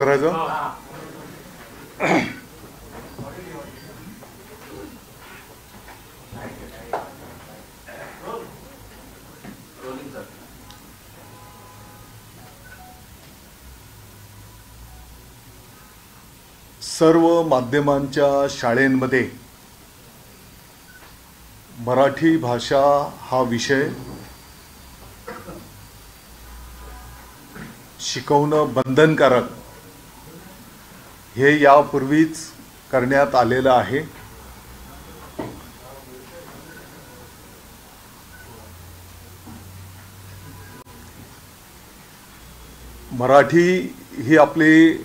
करायचं. सर्व माध्यमांच्या शाळेंमध्ये मराठी भाषा हा विषय शिकवणं बंधनकारक हे यापूर्वीच करण्यात आलेलं आहे. मराठी ही आपली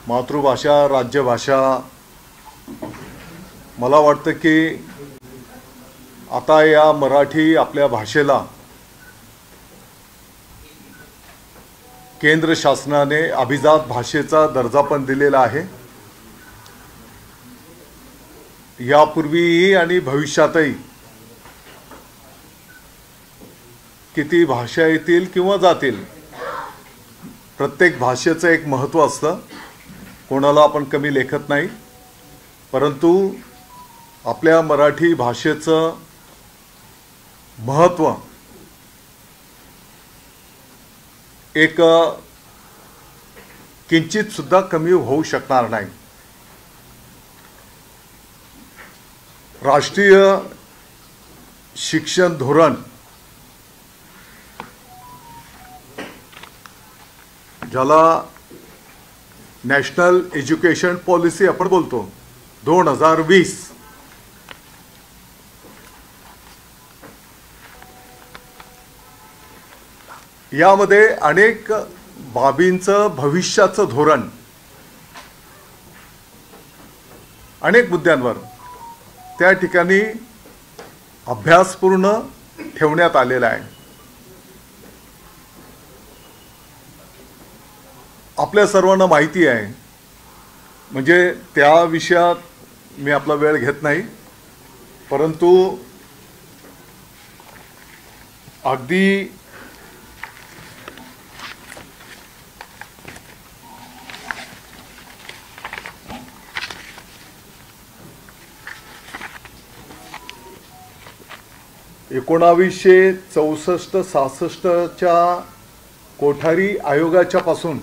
मातृभाषा, राज्यभाषा. मला वाटतं की आता या मराठी आपल्या भाषेला केंद्र शासनाने अभिजात भाषेचा दर्जा पण दिलेला आहे. यापूर्वीही आणि भविष्यातही किती भाषा येतील किंवा जातील, प्रत्येक भाषेचं एक महत्त्व असतं. कोणाला आपण कमी लेखत नाही, परंतु आपल्या मराठी भाषेचं महत्त्व एक किंचित सुद्धा कमी होऊ शकणार नाही. राष्ट्रीय शिक्षण धोरण ज्याला नॅशनल एज्युकेशन पॉलिसी आपण बोलतो 2020, यामध्ये अनेक बाबींचं भविष्याचं धोरण अनेक मुद्द्यांवर त्या ठिकाणी अभ्यासपूर्ण ठेवण्यात आलेला आहे. आपल्या सर्वांना माहिती आहे, म्हणजे त्या विषयात मी आपला वेळ घेत नाही, परंतु अगदी एकोणावीसशे 64-66च्या कोठारी आयोगाच्या पासून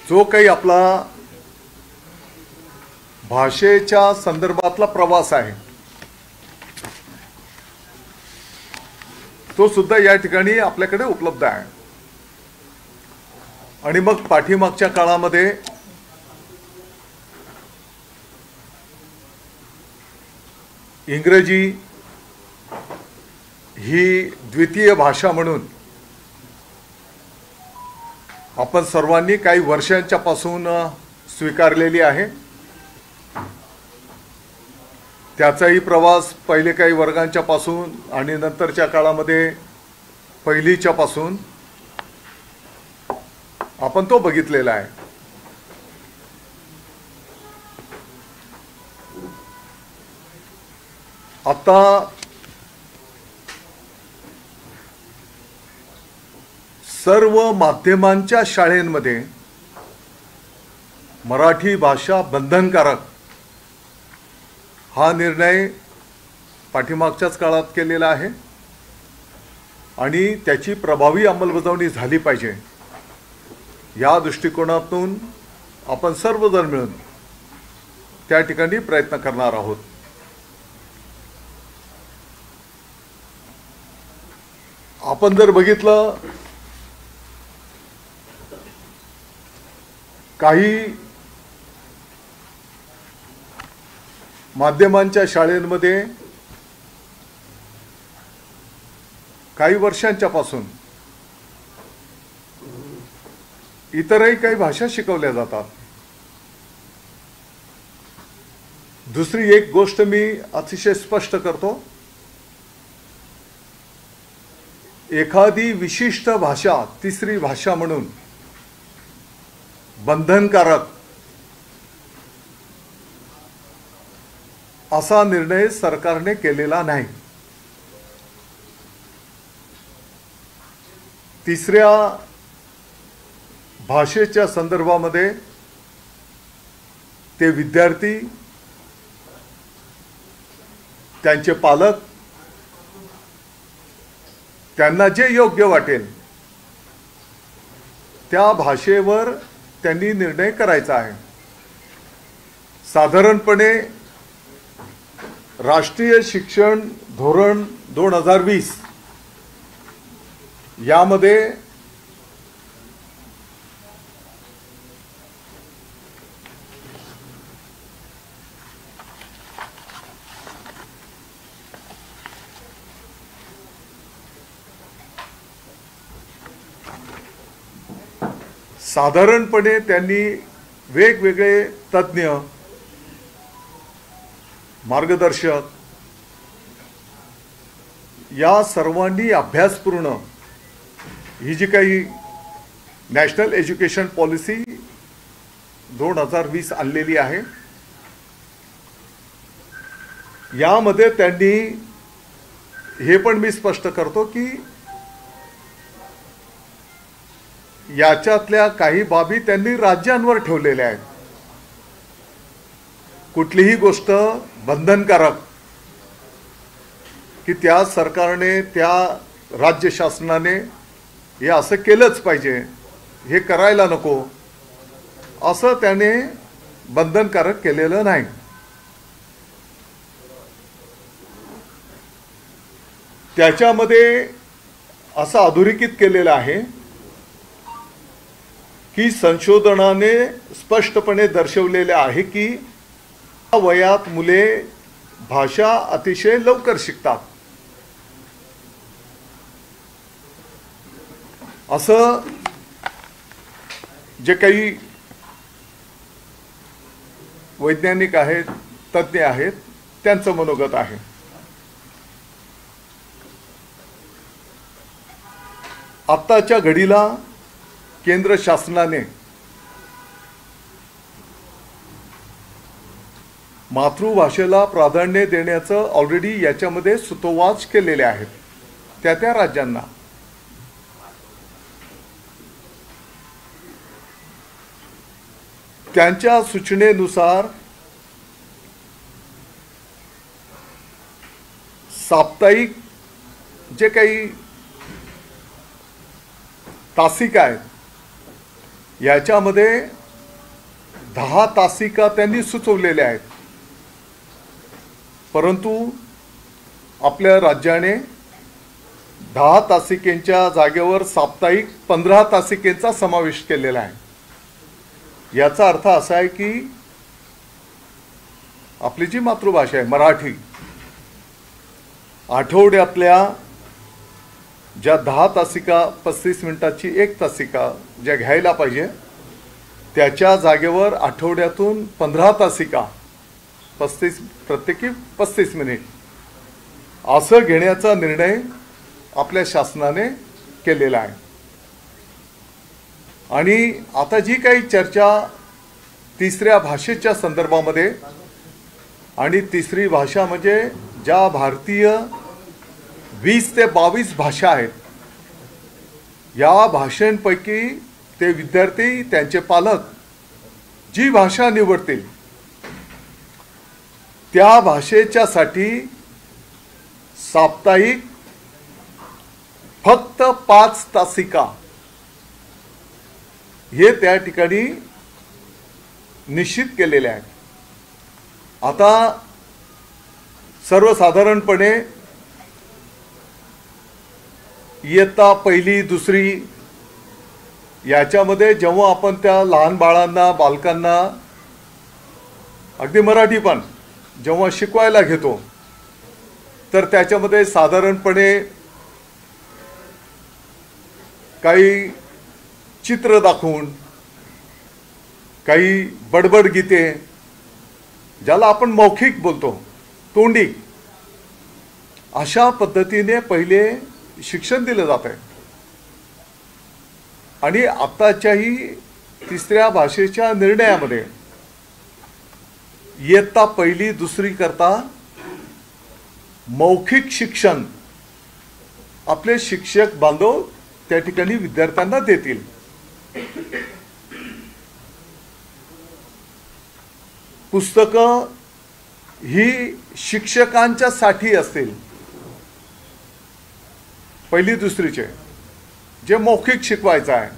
जो काही आपला भाषेच्या संदर्भातला प्रवास आहे तो सुद्धा या ठिकाणी आपल्याकडे उपलब्ध आहे. आणि मग पाठीमागच्या काळामध्ये इंग्रजी ही द्वितीय भाषा म्हणून आपण सर्वांनी काही वर्षांच्या पासून स्वीकारलेली आहे. त्याचाही प्रवास पहिले काही वर्गांच्या पासून आणि नंतरच्या काळामध्ये पहिलीच्या पासून आपण तो बघितलेला आहे. आता सर्व माध्यमांच्या शाळेंमध्ये मराठी भाषा बंधनकारक हा निर्णय पाठीमागच्याच काळात केलेला आहे आणि त्याची प्रभावी अंमलबजावणी झाली पाहिजे या दृष्टिकोनातून आपण सर्वजण मिळून त्या ठिकाणी प्रयत्न करणार आहोत. आपण जर बघितलं काही माध्यमांच्या शाळेंमध्ये काही वर्षांच्या पासून इतरही काही भाषा शिकवल्या जातात. दुसरी एक गोष्ट मी अतिशय स्पष्ट करतो, एखादी विशिष्ट भाषा तिसरी भाषा म्हणून बंधनकारक असा निर्णय सरकारने केलेला नाही. तिसऱ्या भाषेच्या संदर्भामध्ये ते विद्यार्थी, त्यांचे पालक, त्यांना जे योग्य वाटेल त्या भाषेवर त्यांनी निर्णय करायचा आहे। साधारणपणे राष्ट्रीय शिक्षण धोरण 2020 यामध्ये साधारणपणे त्यांनी वेगवेगळे तज्ञ, मार्गदर्शक या सर्वांनी अभ्यासपूर्ण ही जी काही नॅशनल एज्युकेशन पॉलिसी 2020 आणलेली आहे, यामध्ये त्यांनी हे पण मी स्पष्ट करतो की याच्यातल्या काही बाबी त्यांनी राज्यांवर ठेवलेल्या आहेत। कुठलीही गोष्ट बंधनकारक की त्या सरकारने, त्या राज्य शासनाने हे असं केलंच पाहिजे, हे करायला नको, असं त्याने बंधनकारक केलेलं नाही। त्याच्यामध्ये असं अधोरेखित केलेलं आहे की संशोधनाने स्पष्टपणे दर्शवलेले आहे की या वयात मुले भाषा अतिशय लवकर शिकतात। असं जे काही वैज्ञानिक आहेत, तज्ञ आहेत, त्यांचं मनोगत आहे। आत्ताच्या घडीला केंद्र शासनाने मातृभाषेला प्राधान्य देण्याचं ऑलरेडी याच्यामध्ये सूतोवाच केलेले आहेत त्या राज्यांना। त्यांच्या सूचनेनुसार साप्ताहिक जे काही तासिका आहेत याच्यामध्ये 10 तासिका त्यांनी सुचवलेल्या आहेत, परंतु आपल्या राज्याने 10 तासिकेंच्या जागेवर साप्ताहिक 15 तासिकेंचा समावेश केलेला आहे। याचा अर्थ असा आहे की आपली जी मातृभाषा आहे मराठी, आठवड्यातल्या ज्या 10 तासिका 35 मिनिटाची एक तासिका ज्या घ्यायला पाहिजे त्याच्या जागेवर आठवड्यातून 15 तासिका 35 प्रत्येकी 35 मिनिट असं घेण्याचा निर्णय आपल्या शासनाने केलेला आहे। आणि आता जी काही चर्चा तिसऱ्या भाषेच्या संदर्भामध्ये, आणि तिसरी भाषा म्हणजे ज्या भारतीय 20 ते 22 भाषा आहेत, या भाषांपैकी ते विद्यार्थी, त्यांचे पालक जी भाषा निवडतील त्या भाषेच्यासाठी साप्ताहिक फक्त 5 तासिका हे त्या ठिकाणी निश्चित केलेले आहेत। आता सर्वसाधारणपणे इयत्ता पहिली दुसरी याच्यामध्ये जेव्हा आपण त्या लहान बाळांना, बालकांना अगदी मराठी पण जेव्हा शिकवायला घेतो तर त्याच्यामध्ये साधारणपणे काही चित्र दाखवून, काही बडबड गीते ज्याला आपण मौखिक बोलतो, तोंडी, अशा पद्धतीने पहिले शिक्षण दिलं जात आहे। आणि आताच्याही तिसऱ्या भाषेच्या निर्णयामध्ये इयत्ता पहिली दुसरी करता मौखिक शिक्षण आपले शिक्षक बांधव त्या ठिकाणी विद्यार्थ्यांना देतील। पुस्तकं ही शिक्षकांच्यासाठी असतील, पहिली दुसरीचे जे मौखिक शिकवायचं आहे,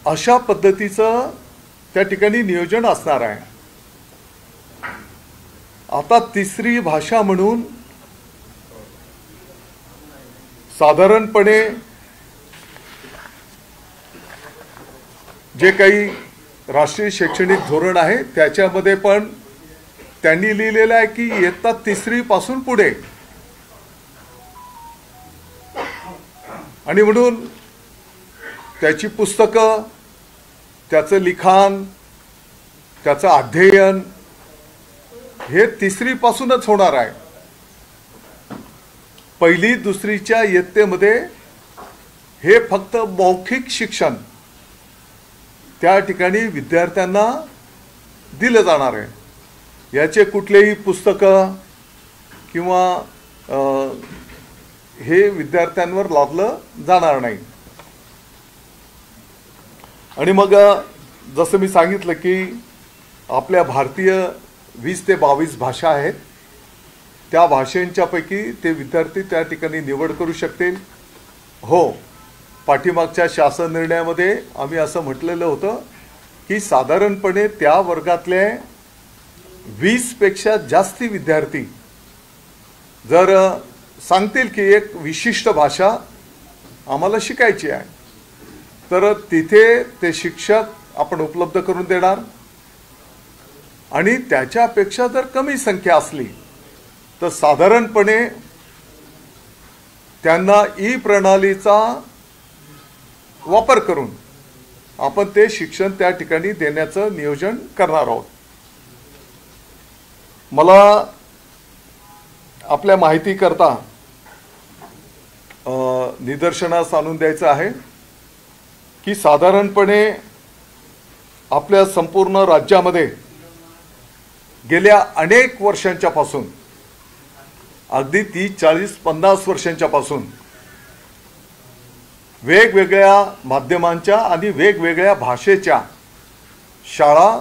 अशा पद्धतीचं त्या ठिकाणी नियोजन असणार आहे. आता तिसरी भाषा म्हणून साधारणपणे जे काही राष्ट्रीय शैक्षणिक धोरण आहे त्याच्यामध्ये पण त्यांनी लिहिलेलं आहे की इयत्ता तिसरी पासून पुढे, आणि म्हणून त्याची पुस्तकं, त्याचं लिखाण, त्याचं अध्ययन हे तिसरी पासूनच होणार आहे. पहिली दुसरीच्या इयत्तेमध्ये हे फक्त मौखिक शिक्षण त्या ठिकाणी विद्यार्थ्यांना दिलं जाणार आहे. याचे कुठलेही पुस्तकं किंवा हे विद्यार्थ्यांवर लादलं जाणार नाही. आणि मग जसं मी सांगितलं की आपल्या भारतीय 20 ते 22 भाषा आहेत, त्या भाषांच्यापैकी ते विद्यार्थी त्या ठिकाणी निवड करू शकतील. हो, पाठीमागच्या शासन निर्णयामध्ये आम्ही असं म्हटलेलं होतं की साधारणपणे त्या वर्गातले 20 पेक्षा जास्ती विद्यार्थी जर सांगतील की एक विशिष्ट भाषा आम्हाला शिकायची आहे, तर तिथे ते शिक्षक आपण उपलब्ध करून देणार. आणि त्याच्यापेक्षा जर कमी संख्या असली तर साधारणपणे त्यांना ई प्रणालीचा वापर करून आपण ते शिक्षण त्या ठिकाणी देण्याचं नियोजन करणार आहोत. मला आपल्या माहितीकरता निदर्शनास आणून द्यायचं आहे की साधारणपणे आपल्या संपूर्ण राज्यामध्ये गेल्या अनेक वर्षांच्या पासून, अगदी 30, 40, 50 वर्षांच्या पासून वेगवेगळ्या माध्यमांच्या आणि वेगवेगळ्या भाषेच्या शाळा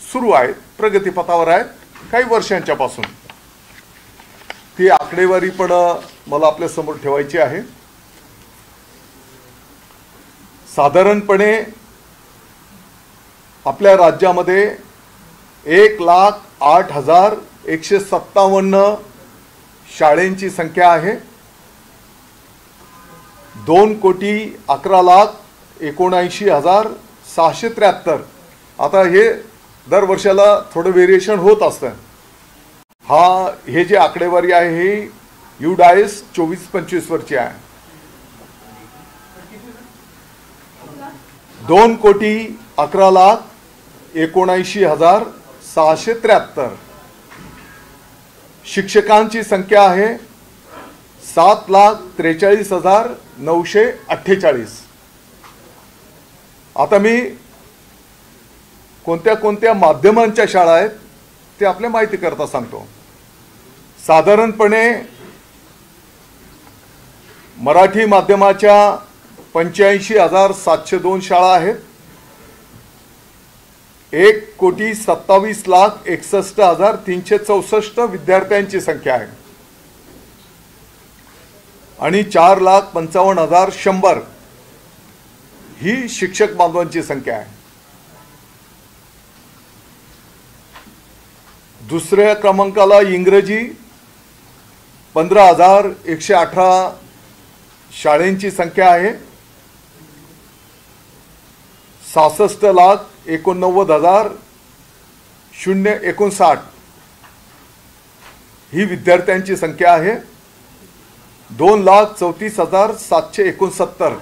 सुरू आहेत, प्रगतीपथावर आहेत काही वर्षांच्या पासून. ती आकडेवारी पण मला आपल्या समोर ठेवायची आहे. साधारणपणे आपल्या राज्यामध्ये 1,08,157 शाळेंची संख्या आहे. 2,11,79,673. आता हे दर वर्षाला थोडं व्हेरिएशन होत असतं. हे जे आकडेवारी आहे ही UDAIS 24-25 वरची आहे. 2,11,79,673. शिक्षकांची संख्या आहे 7,43,948. आता मी कोणत्या कोणत्या माध्यमांच्या शाळा आहेत ते आपल्या माहिती करता सांगतो. साधारणपणे मराठी माध्यमाच्या 85,702 शाळा आहेत. 1,27,61,364 विद्यार्थ्यांची संख्या आहे. आणि 4,55,100 ही शिक्षक बांधवांची संख्या आहे. दुसऱ्या क्रमांकाला इंग्रजी 15,118 शाळेंची संख्या आहे. 66,89,059 ही विद्यार्थ्यांची संख्या आहे. 2,34,769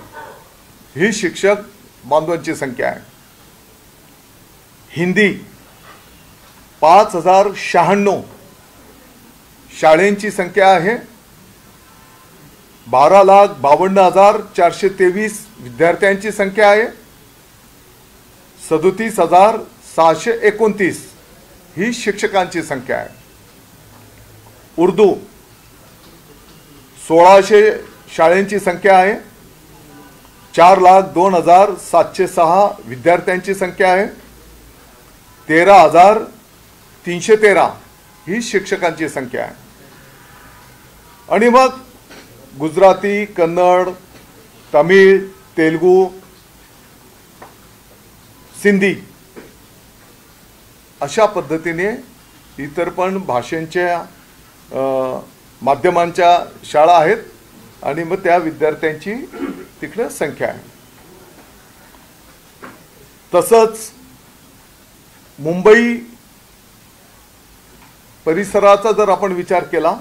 ही शिक्षक बांधवांची संख्या आहे. हिंदी 5,096 शाळेंची संख्या आहे. 12,52,423 विद्यार्थ्यांची संख्या आहे. 37,629 ही शिक्षकांची संख्या आहे. उर्दू 1,600 शाळेंची संख्या आहे. 4,02,706 विद्यार्थ्यांची संख्या आहे. 13,313 ही शिक्षकांची संख्या आहे. आणि मग गुजराती, कन्नड, तमिळ, तेलुगू, सिंधी अशा पद्धतीने इतर पण भाषांच्या माध्यमांच्या शाळा आहेत आणि मग त्या विद्यार्थ्यांची तिकडे संख्या आहे. तसंच मुंबई परिसराचा जर आपण विचार केला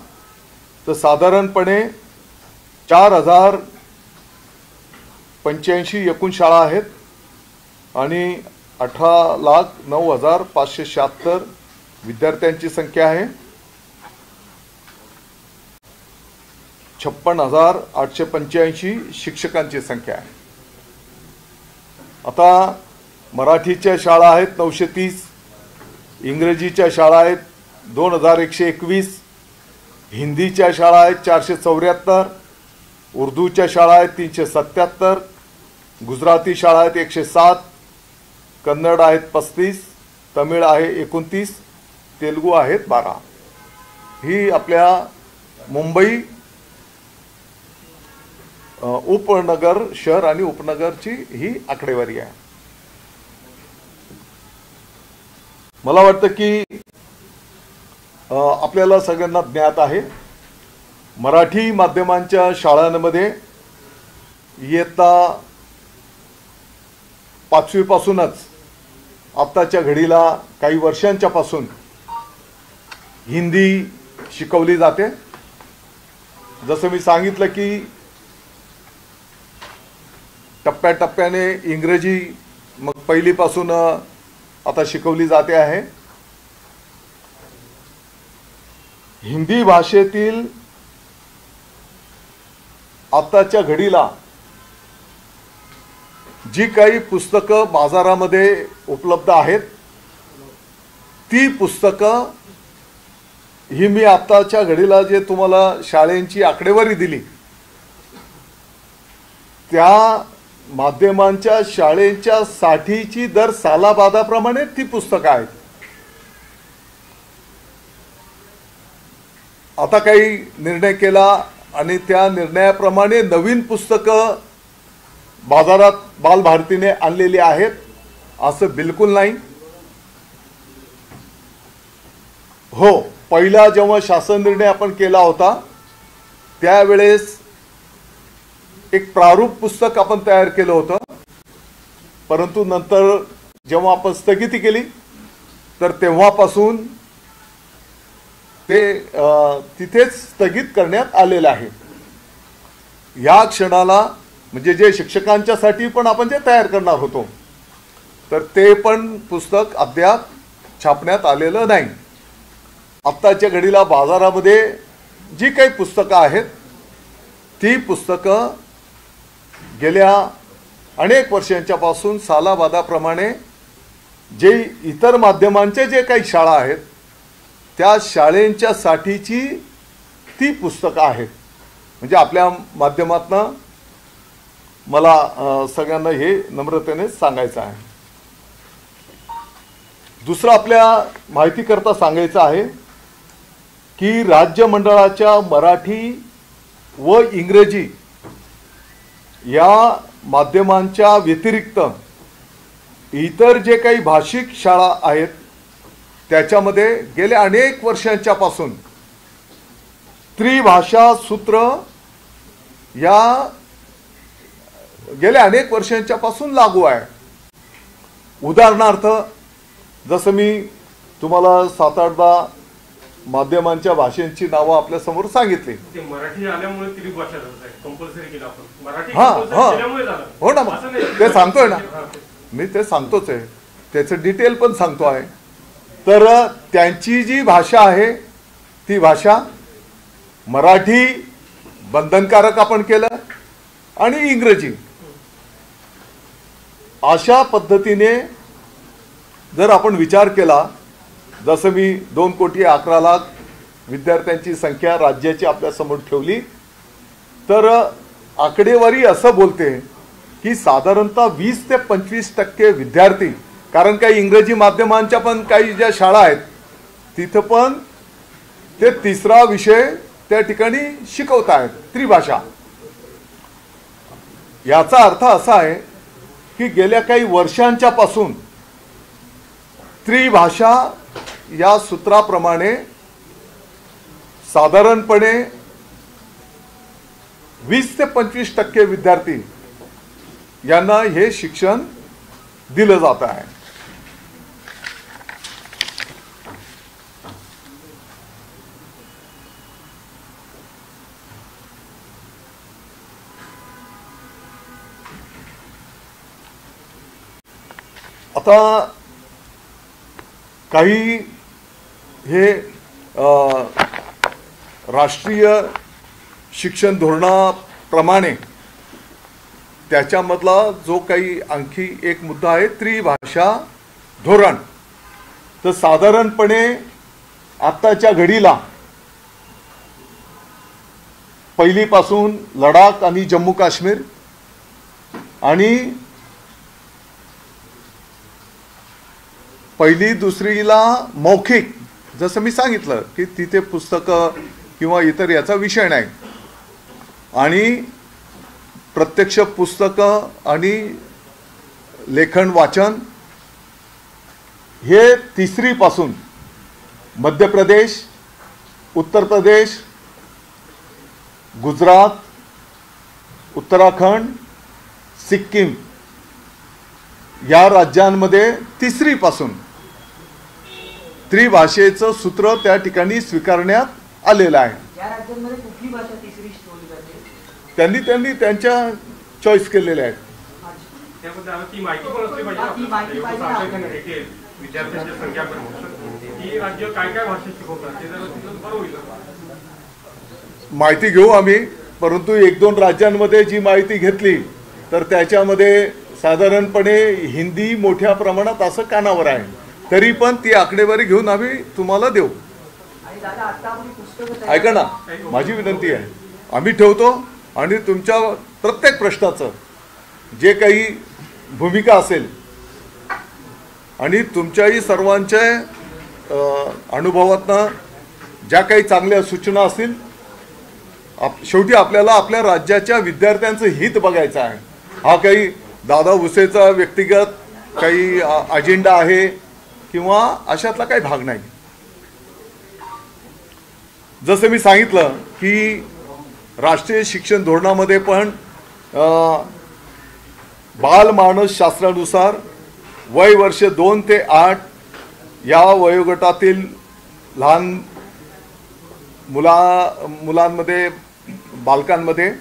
तर साधारणपणे 4,085 एकूण शाळा आहेत आणि 18,09,576 विद्यार्थ्यांची संख्या आहे. 56,885 शिक्षकांची संख्या आहे. आता मराठीच्या शाळा आहेत 930, इंग्रजीच्या शाळा आहेत 2,121, हिंदीच्या शाळा आहेत 474, उर्दूच्या शाळा आहेत 377, गुजराती शाळा आहेत 107, कन्नड आहेत 35, तमिळ आहे 29, तेलुगू आहेत 12. ही आपल्या मुंबई उपनगर शहर आणि उपनगरची ही आकडेवारी आहे. मला वाटतं की आपल्याला सगळ्यांना ज्ञात आहे मराठी माध्यमांच्या शाळांमध्ये इयत्ता 5वी पासूनच आत्ताच्या घडीला काही वर्षांच्या पासून हिंदी शिकवली जाते. जसं मी सांगितलं की टप्प्याटप्प्याने इंग्रजी मग पहिलीपासून आता शिकवली जाते आहे. हिंदी भाषेतील आताच्या घडीला जी काही पुस्तकं बाजारामध्ये उपलब्ध आहेत ती पुस्तकं ही मी आताच्या घडीला जे तुम्हाला शाळेंची आकडेवारी दिली त्या माध्यमांच्या शाळेच्या साठीची दर सालाबादाप्रमाणे ती पुस्तकं आहेत. आता काही निर्णय केला आणि त्या निर्णयाप्रमाणे नवीन पुस्तकं बाजारात बालभारतीने आणलेली आहेत असं बिलकुल नाही. हो, पहिला जेव्हा शासन निर्णय आपण केला होता त्यावेळेस एक प्रारूप पुस्तक आपण तयार केलं होतं, परंतु नंतर जेव्हा आपण स्थगिती केली तर तेव्हापासून ते तिथेच स्थगित करण्यात आलेलं आहे. या क्षणाला म्हणजे जे शिक्षकांच्यासाठी पण आपण जे तयार करणार होतो तर ते पण पुस्तक अद्याप छापण्यात आलेलं नाही. आत्ताच्या घडीला बाजारामध्ये जी काही पुस्तकं आहेत ती पुस्तकं गेल्या अनेक वर्षांच्या पासून सालाबादाप्रमाणे जे इतर माध्यमांचे जे काही शाळा आहेत त्या शाळेंच्या साठीची ती पुस्तकं आहेत. म्हणजे आपल्या माध्यमातनं मला सगळ्यांना हे नम्रतेने सांगायचं आहे. दुसरं आपल्या माहितीकरता सांगायचं आहे की राज्य मंडळाच्या मराठी व इंग्रजी या माध्यमांच्या व्यतिरिक्त इतर जे काही भाषिक शाळा आहेत त्याच्यामध्ये गेल्या अनेक वर्षांच्या पासून त्रिभाषा सूत्र या गेल्या अनेक वर्षांच्या पासून लागू आहे. उदाहरणार्थ जसं मी तुम्हाला 7-8 माध्यमांच्या भाषांची नावं आपल्या समोर सांगितली. मराठी आल्यामुळे त्रिभाषा कंपल्सरी केलं आपण. मराठी हो ना, मग ते सांगतोय ना मी, ते सांगतोच आहे, त्याचं डिटेल पण सांगतो आहे. तर त्यांची जी भाषा आहे ती भाषा मराठी बंधनकारक आपण केलं आणि इंग्रजी अशा पद्धतीने जर आपण विचार केला, जसं मी 2,11,00,000 विद्यार्थ्यांची संख्या राज्याची आपल्या समोर ठेवली तर आकडेवारी असं बोलते की साधारणतः 20 ते 25% विद्यार्थी, कारण काही इंग्रजी माध्यमांच्या पण काही ज्या शाळा आहेत तिथं पण ते तिसरा विषय त्या ठिकाणी शिकवत आहेत, त्रिभाषा. याचा अर्थ असा आहे की गेल्या काही वर्षांच्या पासून त्रिभाषा या सूत्राप्रमाणे साधारणपणे 20 ते 25% विद्यार्थी यांना हे शिक्षण दिलं जात आहे. आता काही हे राष्ट्रीय शिक्षण धोरणाप्रमाणे त्याच्यामधला जो काही आणखी एक मुद्दा आहे त्रिभाषा धोरण. तर साधारणपणे आत्ताच्या घडीला पहिलीपासून लडाख आणि जम्मू काश्मीर आणि पहिली दुसरीला मौखिक, जसं मी सांगितलं की तिथे पुस्तकं किंवा इतर याचा विषय नाही, आणि प्रत्यक्ष पुस्तकं आणि लेखन वाचन हे तिसरीपासून मध्य प्रदेश, उत्तर प्रदेश, गुजरात, उत्तराखंड, सिक्कीम या राज्यांमध्ये तिसरीपासून त्रिभाषेचं सूत्र त्या ठिकाणी स्वीकारण्यात आलेलं आहे. या राज्यांमध्ये कुठली भाषा तिसरी शिकवली जाते? त्यांनी त्यांच्या चॉईस केलेल्या आहेत. त्याबद्दल आता ती माहिती पण असली पाहिजे. विद्यार्थ्यांची संख्या पण ही राज्य काय काय भाषा शिकवतात ते जरा तिथं बरं होईल. माहिती घेऊ आम्ही, परंतु 1-2 राज्यांमध्ये जी माहिती घेतली तर त्याच्यामध्ये साधारणपणे हिंदी मोठ्या प्रमाणात असं कानावर आहे. तरी पण ती आकडेवारी घेऊन आम्ही तुम्हाला देऊ. ऐका ना, माझी विनंती आहे, आम्ही ठेवतो आणि तुमच्या प्रत्येक प्रश्नाचं जे काही भूमिका असेल आणि तुमच्याही सर्वांच्या अनुभवातनं ज्या काही चांगल्या सूचना असतील, शेवटी आपल्याला आपल्या राज्याच्या विद्यार्थ्यांचं हित बघायचं आहे. हा काही दादा भुसेचा व्यक्तिगत काही अजेंडा आहे किंवा अशातला काही भाग नाही. जसं मी सांगितलं की राष्ट्रीय शिक्षण धोरणामध्ये पण बालमानस शास्त्रानुसार वय वर्ष 2 ते 8 या वयोगटातील लहान मुलांमध्ये, बालकांमध्ये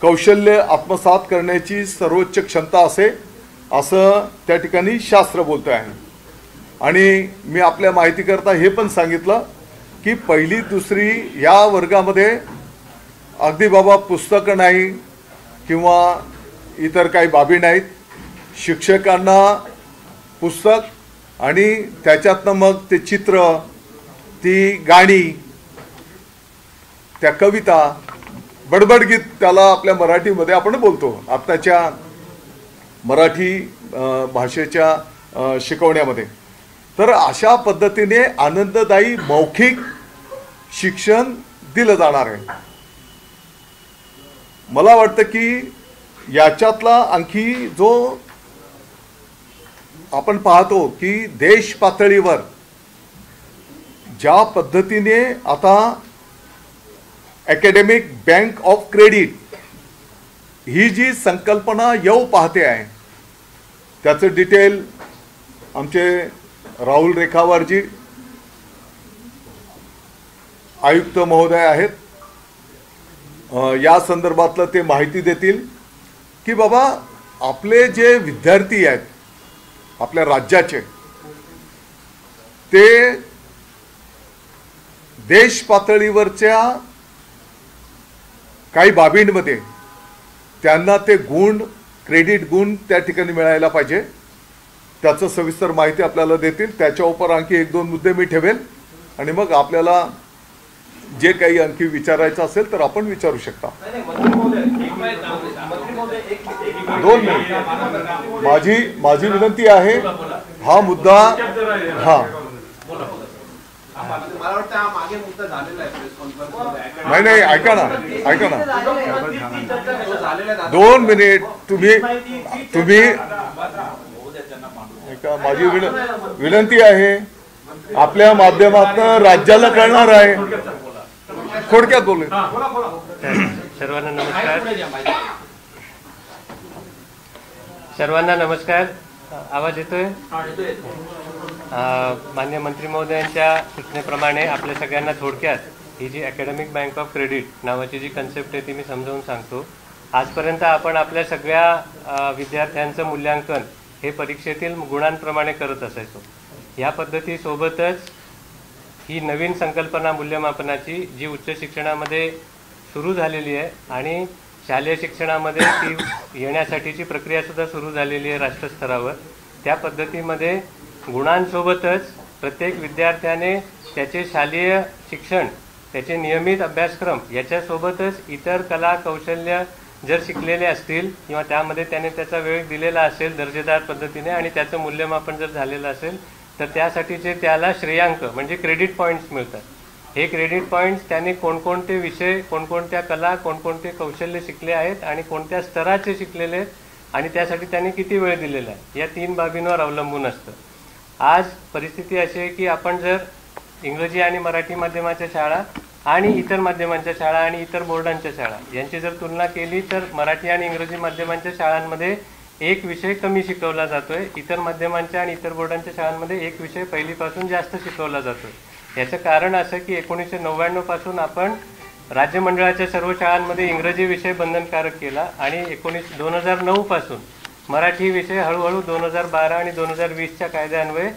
कौशल्य आत्मसात करण्याची सर्वोच्च क्षमता असे असं त्या ठिकाणी शास्त्र बोलतं आहे. आणि मी आपल्या माहितीकरता हे पण सांगितलं की पहिली दुसरी या वर्गामध्ये अगदी बाबा पुस्तकं नाही किंवा इतर काही बाबी नाहीत. शिक्षकांना पुस्तक आणि त्याच्यातनं मग ते चित्र, ती गाणी, त्या कविता, बडबडगीत त्याला आपल्या मराठीमध्ये आपण बोलतो आत्ताच्या मराठी भाषेच्या शिकवण्यामध्ये. तर अशा पद्धतीने आनंददायी मौखिक शिक्षण दिलं जाणार आहे. मला वाटतं की याच्यातला आणखी जो आपण पाहतो की देश पातळीवर ज्या पद्धतीने आता अकॅडमिक बँक ऑफ क्रेडिट ही जी संकल्पना येऊ पाहते आहे, त्याचं डिटेल आमचे राहुल रेखावारजी आयुक्त महोदय आहेत, या संदर्भातलं ते माहिती देतील की बाबा आपले जे विद्यार्थी आहेत आपल्या राज्याचे, ते देश पातळीवरच्या काही बाबींमध्ये त्यांना ते गुण, क्रेडिट गुण त्या ठिकाणी मिळायला पाहिजे. त्याचं सविस्तर माहिती आपल्याला देतील. त्याच्या उपर आणखी 1-2 मुद्दे मी ठेवेल आणि मग आपल्याला जे काही आणखी विचारायचं असेल तर आपण विचारू शकता. 2 मिनिट माझी विनंती आहे हा मुद्दा हा मला वाटतं हा मागे मुद्दा झालेला आहे प्रेस कॉन्फरन्स नाही ऐका ना 2 मिनिट तुम्ही ऐका माझी विनंती आहे आपल्या माध्यमातून राज्याला कळणार आहे थोडक्यात बोलू सर्वांना नमस्कार आवाज येतोय माननीय मंत्री महोदयांच्या सूचनेप्रमाणे आपल्या सगळ्यांना थोडक्यात ही जी अकॅडमिक बँक ऑफ क्रेडिट नावाची जी कन्सेप्ट आहे ती मी समजावून सांगतो। आजपर्यंत आपण आपल्या सगळ्या विद्यार्थ्यांचं मूल्यांकन हे परीक्षेतील गुणांप्रमाणे करत असायचो। या पद्धतीसोबतच ही नवीन संकल्पना मूल्यमापनाची जी उच्च शिक्षणामध्ये सुरू झालेली आहे आणि शालेय शिक्षणामध्ये ती येण्यासाठीची प्रक्रिया सुद्धा सुरू झालेली आहे राष्ट्रस्तरावर। त्या पद्धतीमध्ये गुणांसोबतच प्रत्येक विद्यार्थ्याने त्याचे शालेय शिक्षण त्याचे नियमित अभ्यासक्रम याच्यासोबतच इतर कला कौशल्य जर शिकलेले असतील किंवा त्यामध्ये त्याने त्याचा वेळ दिलेला असेल दर्जेदार पद्धतीने आणि त्याचं मूल्यमापन जर झालेलं असेल तर त्यासाठीचे त्याला श्रेयांक म्हणजे क्रेडिट पॉईंट्स मिळतात। हे क्रेडिट पॉईंट्स त्याने कोणकोणते विषय कोणकोणत्या कला कोणकोणते कौशल्य शिकले आहेत आणि कोणत्या स्तराचे शिकलेले आहेत आणि त्यासाठी त्याने किती वेळ दिलेला आहे या 3 बाबींवर अवलंबून असतं। आज परिस्थिती अशी आहे की आपण जर इंग्रजी आणि मराठी माध्यमाच्या शाळा आणि इतर माध्यमांच्या शाळा आणि इतर बोर्डांच्या शाळा यांची जर तुलना केली तर मराठी आणि इंग्रजी माध्यमांच्या शाळांमध्ये एक विषय कमी शिकवला जातोय, इतर माध्यमांच्या आणि इतर बोर्डांच्या शाळांमध्ये एक विषय पहिलीपासून जास्त शिकवला जातोय। याचं कारण असं की 1999 पासून आपण राज्य मंडळाच्या सर्व शाळांमध्ये इंग्रजी विषय बंधनकारक केला आणि 2009 पासून मराठी विषय हळूहळू 2012 आणि 2020च्या कायद्यान्वये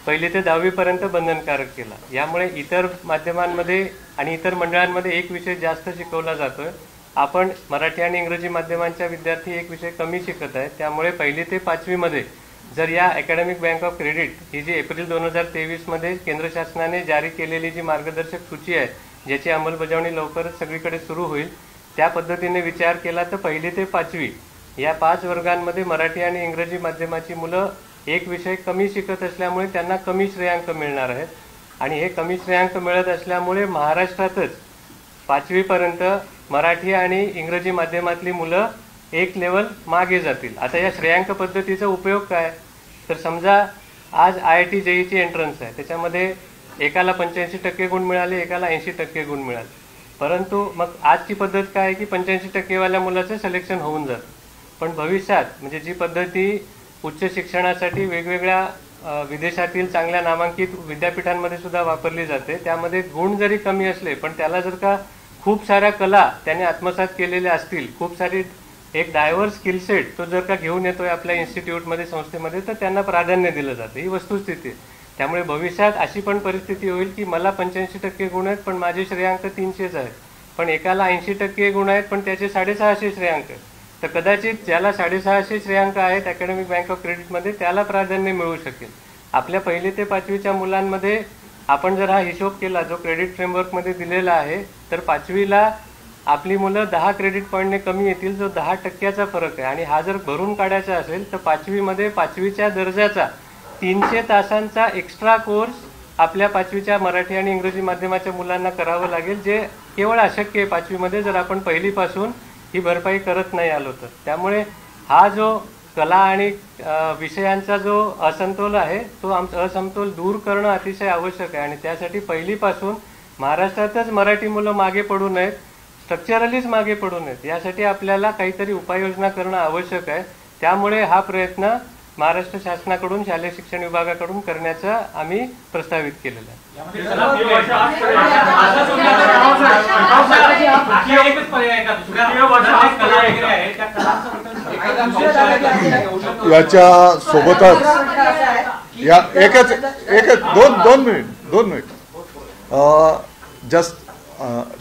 1ली ते 10वी पर्यंत बंधनकारक केला। यामुळे इतर माध्यमांमध्ये आणि इतर मंडळांमध्ये एक विषय जास्त शिकवला जातोय। आपण मराठी आणि इंग्रजी माध्यमांच्या विद्यार्थी एक विषय कमी शिकत आहेत। त्यामुळे 1ली ते 5वी मध्ये जर या अकॅडमिक बँक ऑफ क्रेडिट ही जी एप्रिल 2023 मध्ये केंद्र शासनाने जारी केलेली जी मार्गदर्शक सूची आहे ज्याची अंमलबजावणी लवकरच सगळीकडे सुरू होईल त्या पद्धतीने विचार केला तर 1ली ते 5वी या 5 वर्गांमध्ये मराठी आणि इंग्रजी माध्यमाची मुलं एक विषय कमी शिकत असल्यामुळे त्यांना कमी श्रेयांक मिळणार आहेत आणि हे कमी श्रेयांक मिळत असल्यामुळे महाराष्ट्रातच 5वी पर्यंत मराठी आणि इंग्रजी माध्यमातली मुलं एक लेवल मागे जातील। आता या श्रेयांक पद्धतीचा उपयोग काय तर समजा आज IIT JEEची एंट्रन्स आहे त्याच्यामध्ये एकाला 85% गुण मिळाले एकाला 80% गुण मिळाले, परंतु मग आजची पद्धत काय आहे की 85% वाल्या मुलाचं सिलेक्शन होऊन जातं। पण भविष्यात म्हणजे जी पद्धती उच्च शिक्षणासाठी वेगवेगळ्या विदेशातील चांगल्या नामांकित विद्यापीठांमध्ये सुद्धा वापरली जाते त्यामध्ये गुण जरी कमी असले पण त्याला जर का खूप साऱ्या कला त्याने आत्मसात केलेल्या असतील खूप सारी एक डायव्हर्स स्किल सेट तो जर का घेऊन येतोय आपल्या इन्स्टिट्यूटमध्ये संस्थेमध्ये तर त्यांना प्राधान्य दिलं जातं। ही वस्तुस्थिती आहे। त्यामुळे भविष्यात अशी पण परिस्थिती होईल की मला 85% गुण आहेत पण माझे श्रेयांक 300 आहेत पण एकाला 80% गुण आहेत पण त्याचे 650 श्रेयांक आहेत तर कदाचित ज्याला 650 श्रेयांक आहेत अकॅडमिक बँक ऑफ क्रेडिटमध्ये त्याला प्राधान्य मिळू शकेल। आपल्या 1ली ते 5वीच्या मुलांमध्ये आपण जर हा हिशोब केला जो क्रेडिट फ्रेमवर्कमध्ये दिलेला आहे तर 5वीला आपली मुलं 10 क्रेडिट पॉईंटने कमी येतील जो 10% फरक आहे आणि हा जर भरून काढायचा असेल तर 5वीमध्ये 5वीच्या दर्जाचा 300 तासांचा एक्स्ट्रा कोर्स आपल्या 5वीच्या मराठी आणि इंग्रजी माध्यमाच्या मुलांना करावं लागेल जे केवळ अशक्य आहे 5वीमध्ये जर आपण पहिलीपासून ही भरपाई करत नाही आलो तर। त्यामुळे हा जो कला आणि विषयांचा जो असमतोल आहे तो असमतोल दूर करणं अतिशय आवश्यक आहे आणि त्यासाठी पहिलीपासून महाराष्ट्रातच मराठी मुलं मागे पडू नयेत, स्ट्रक्चरलीच मागे पडू नयेत यासाठी आपल्याला काहीतरी उपाययोजना करणं आवश्यक आहे। त्यामुळे हा प्रयत्न महाराष्ट्र शासनाकडून शालेय शिक्षण विभागाकडून करण्याचा आम्ही प्रस्तावित केलेला आहे। याच्या सोबतच या एकच दोन मिनिट जस्ट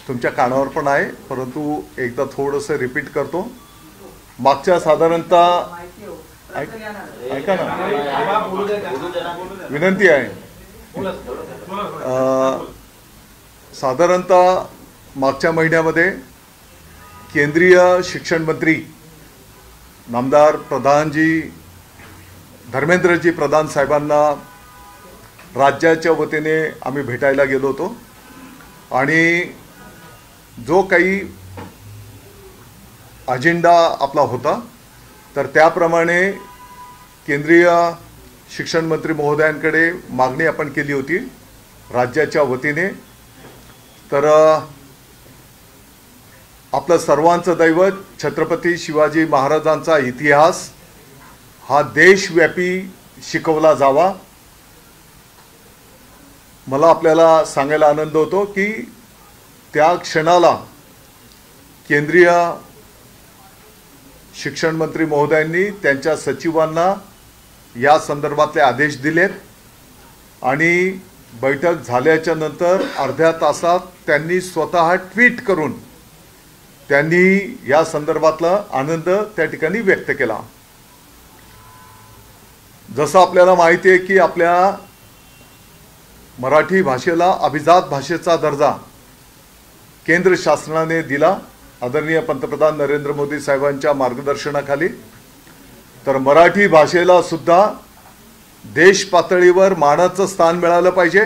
तुमच्या कानावर पण आहे परंतु एकदा थोडंसं रिपीट करतो। मागच्या साधारणतः ऐका ना विनंती आहे साधारणतः मागच्या महिन्यामध्ये केंद्रीय शिक्षण मंत्री नामदार प्रधानजी धर्मेंद्रजी प्रधान साहेबांना राज्याच्या वतीने आम्ही भेटायला गेलो होतो आणि जो काही अजेंडा आपला होता तर त्याप्रमाणे केंद्रीय शिक्षण मंत्री महोदयांकडे मागणी आपण केली होती राज्याच्या वतीने। तर आपलं सर्वांचं दैवत छत्रपती शिवाजी महाराजांचा इतिहास हा देशव्यापी शिकवला जावा। मला आपल्याला सांगायला आनंद होतो की त्या क्षणाला केंद्रीय शिक्षण मंत्री महोदयांनी त्यांच्या सचिवांना या संदर्भातले आदेश दिलेत आणि बैठक झाल्याच्या नंतर अर्ध्या तासात त्यांनी स्वतः ट्विट करून त्यांनी या संदर्भातला आनंद त्या ठिकाणी व्यक्त केला। जसं आपल्याला माहिती आहे की आपल्या मराठी भाषेला अभिजात भाषेचा दर्जा केंद्र शासनाने दिला आदरणीय पंतप्रधान नरेंद्र मोदी साहेबांच्या मार्गदर्शनाखाली। तर मराठी भाषेला सुद्धा देश पातळीवर मानाचं स्थान मिळालं पाहिजे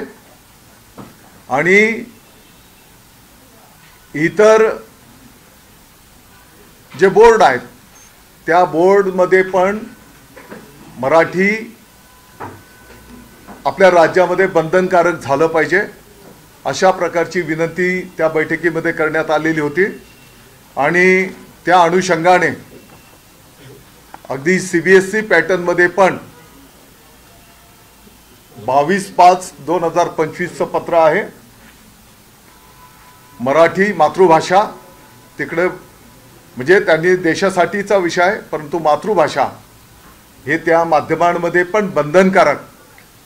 आणि इतर जे बोर्ड आहेत त्या बोर्डमध्ये पण मराठी आपल्या राज्यामध्ये बंधनकारक झालं पाहिजे अशा प्रकारची विनंती त्या बैठकीमध्ये करण्यात आलेली होती आणि त्या अनुषंगाने अगदी सीबीएसई पॅटर्नमध्ये पण 22/5/2025 पत्र आहे। मराठी मातृभाषा तिकडे म्हणजे त्यांनी देशासाठीचा विषय आहे परंतु मातृभाषा हे त्या माध्यमांमध्ये पण बंधनकारक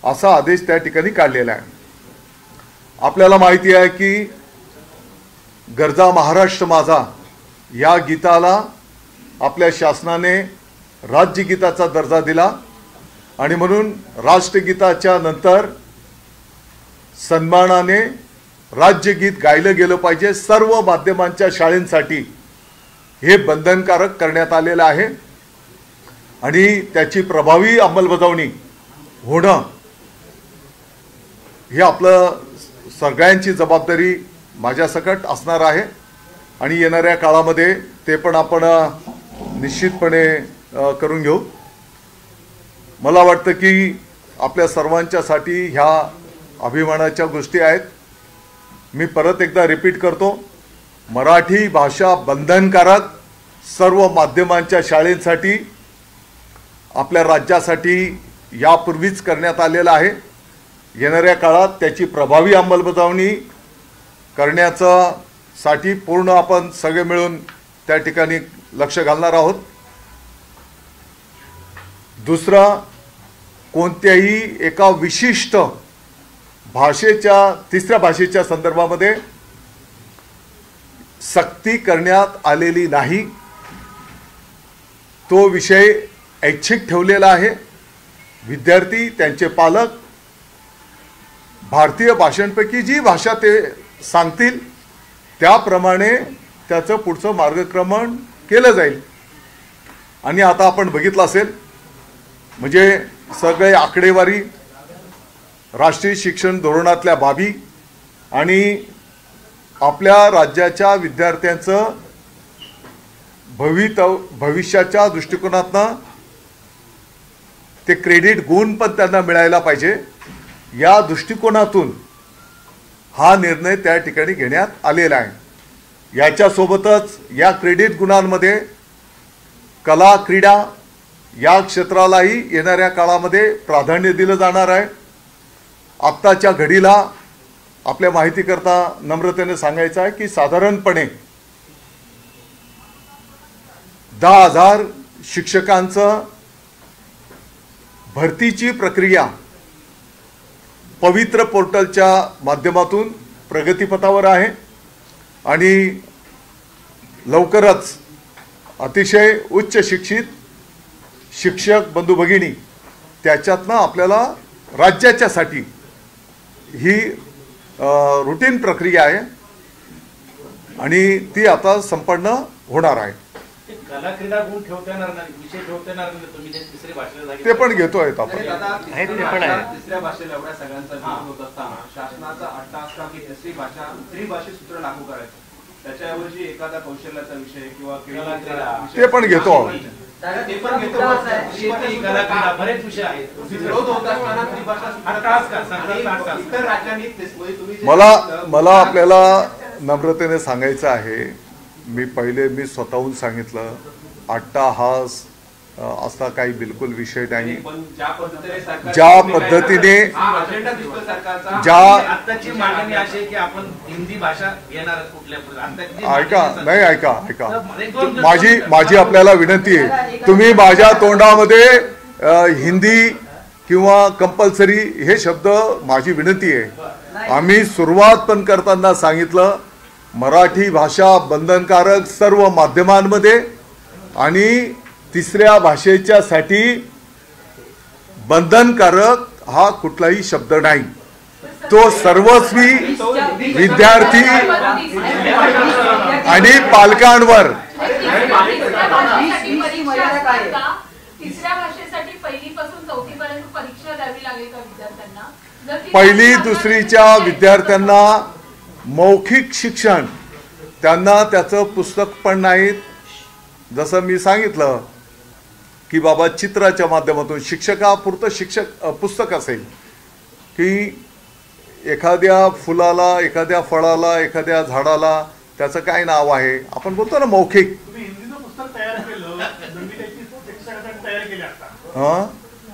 असा आदेश त्या ठिकाणी काढलेला आहे। आपल्याला माहिती आहे की गरजा महाराष्ट्र माझा या गीताला आपल्या शासनाने राज्यगीताचा दर्जा दिला आणि म्हणून राष्ट्रगीताच्या नंतर सन्मानाने राज्यगीत गायलं गेलं पाहिजे। सर्व माध्यमांच्या शाळांसाठी हे बंधनकारक करण्यात आलेलं आहे आणि त्याची प्रभावी अंमलबजावणी होणं हे आपलं सगळ्यांची जबाबदारी माझ्यासकट असणार आहे आणि येणाऱ्या काळामध्ये ते पण आपण निश्चितपणे करून घेऊ। मला वाटतं की आपल्या सर्वांच्यासाठी ह्या अभिमानाच्या गोष्टी आहेत। मी परत एकदा रिपीट करतो, मराठी भाषा बंधनकारक सर्व माध्यमांच्या शाळेसाठी आपल्या राज्यासाठी यापूर्वीच करण्यात आलेलं आहे। येणाऱ्या काळात त्याची प्रभावी अंमलबजावणी करण्यासाठी पूर्ण आपण सगळे मिळून त्या ठिकाणी लक्ष घालणार आहोत। दुसरा, कोणत्याही एका विशिष्ट भाषेच्या तिसऱ्या भाषेच्या संदर्भामध्ये सक्ती करण्यात आलेली नाही। तो विषय ऐच्छिक ठेवलेला आहे। विद्यार्थी त्यांचे पालक भारतीय भाषांपैकी जी भाषा ते सांगतील त्याप्रमाणे त्याचं पुढचं मार्गक्रमण केलं जाईल। आणि आता आपण बघितलं असेल म्हणजे सगळे आकडेवारी राष्ट्रीय शिक्षण धोरणातल्या बाबी आणि आपल्या राज्याच्या विद्यार्थ्यांचं भविष्याच्या दृष्टिकोनातनं ते क्रेडिट गुण पण त्यांना मिळायला पाहिजे या दृष्टिकोनातून हा निर्णय त्या ठिकाणी घेण्यात आलेला आहे। याच्यासोबतच या क्रेडिट गुणांमध्ये कला क्रीडा या क्षेत्रालाही येणाऱ्या काळामध्ये प्राधान्य दिलं जाणार आहे। आत्ताच्या घडीला आपल्या माहितीकरता नम्रतेने सांगायचं आहे की साधारणपणे 10,000 शिक्षकांचं भरतीची प्रक्रिया पवित्र पोर्टलच्या माध्यमातून प्रगतीपथावर आहे आणि लवकरच अतिशय उच्च शिक्षित शिक्षक बंधू भगिनी त्याच्यातनं आपल्याला राज्याच्यासाठी ही रूटीन प्रक्रिया आहे आणि ती आता संपन्न होणार आहे. कला क्रीडा गुण ठेवता येणार नाही, विषय ठेवता येणार नाही. तुम्ही तिसरी भाषेला ते पण घेतोय आपण. तिसऱ्या भाषेला एवढ्या सगळ्यांचा विरोध होत असताना शासनाचा अट्टा असता की तिसरी भाषा त्रिभाषी सूत्र लागू करायचं, त्याच्याऐवजी एखादा कौशल्याचा विषय किंवा क्रीडा ते पण घेतो. ते पण घेतो. शेती, कला क्रीडा बरेच विषय आहेत. विरोध होत असताना त्रिभाषा सूत्र इतर राज्यांनी तुम्ही मला आपल्याला नम्रतेने सांगायचं आहे, मी स्वतःहून सांगितलं, अट्टा हा असा काही बिलकुल विषय नाही. ज्या पद्धतीने आताची मागणी अशी आहे की आपण हिंदी भाषा घेणार कुठल्या ऐका माझी आपल्याला विनंती आहे, तुम्ही माझ्या तोंडामध्ये हिंदी किंवा कंपल्सरी हे शब्द, माझी विनंती आहे. आम्ही सुरुवात पण करताना सांगितलं मराठी भाषा बंधनकारक सर्व माध्यमांमध्ये, आणि तिसऱ्या भाषेच्या साठी बंधनकारक हा कुठलाही शब्द नाही. तो सर्वस्वी विद्यार्थी आणि पालकांवर. तिसऱ्या भाषेसाठी पहिलीपासून चौथीपर्यंत परीक्षा द्यावी लागेल का विद्यार्थ्यांना? पहिली दुसरीच्या विद्यार्थ्यांना मौखिक शिक्षण, त्यांना त्याचं पुस्तक पण नाहीत. जसं मी सांगितलं की बाबा चित्राच्या माध्यमातून शिक्षकापुरतं पुस्तक असेल, की एखाद्या फुलाला, एखाद्या फळाला, एखाद्या झाडाला त्याचं काय नाव आहे, आपण बोलतो ना मौखिक. हिंदीचं पुस्तक तयार केलं, शिक्षकासाठी तयार केले आता. हा,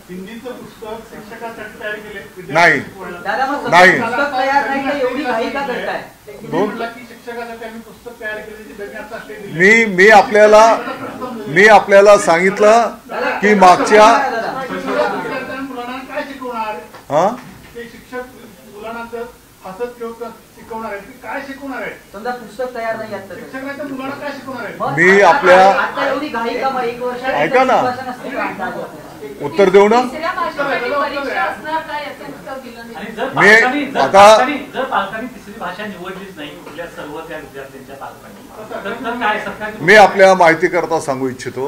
हिंदीचं पुस्तक शिक्षकासाठी तयार केले नाही. पुस्तक तयार नाही तर एवढी घाई का करताय? शिक्षकासाठी आम्ही पुस्तक तयार केले. मी आपल्याला सांगितलं की मागच्या मुलांना काय शिकवणार, हा ते शिक्षक मुलांना हसत खेळत शिकवणार आहे, काय शिकवणार आहे? समजा पुस्तक तयार नाही आता शिक्षकांच्या मुलांना काय शिकवणार आहे? मी आपल्या आता एवढी घाई का? 1 वर्ष ऐका ना, उत्तर देऊ ना. तिसऱ्या भाषेसाठी परीक्षा असणार का याचं उत्तर दिलं नाही. जर पालकांनी तिसरी भाषा निवडलीच नाही कुठल्या सर्व त्या विद्यार्थ्यांच्या पालकांनी, तर काय सरकार? मी आपल्या माहितीकरता सांगू इच्छितो,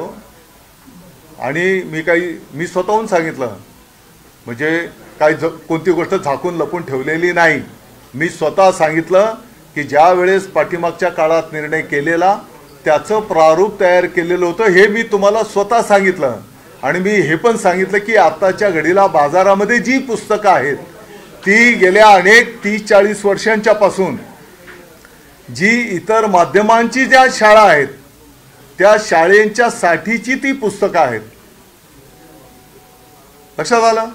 आणि मी स्वतःहून सांगितलं, म्हणजे कोणती गोष्ट झाकून लपून ठेवलेली नाही. मी स्वतः सांगितलं की ज्या वेळेस पाठीमागच्या काळात निर्णय केलेला त्याचं प्रारूप तयार केलेलं होतं, हे मी तुम्हाला स्वतः सांगितलं. आणि मी हे पण सांगितलं की आताच्या घडीला बाजारामध्ये जी पुस्तकं आहेत ती गेल्या अनेक 30-40 वर्षांच्या पासून जी इतर माध्यमांची ज्या शाळा आहेत त्या शाळेंच्या साठीची ती पुस्तकं आहेत. लक्षात आलं?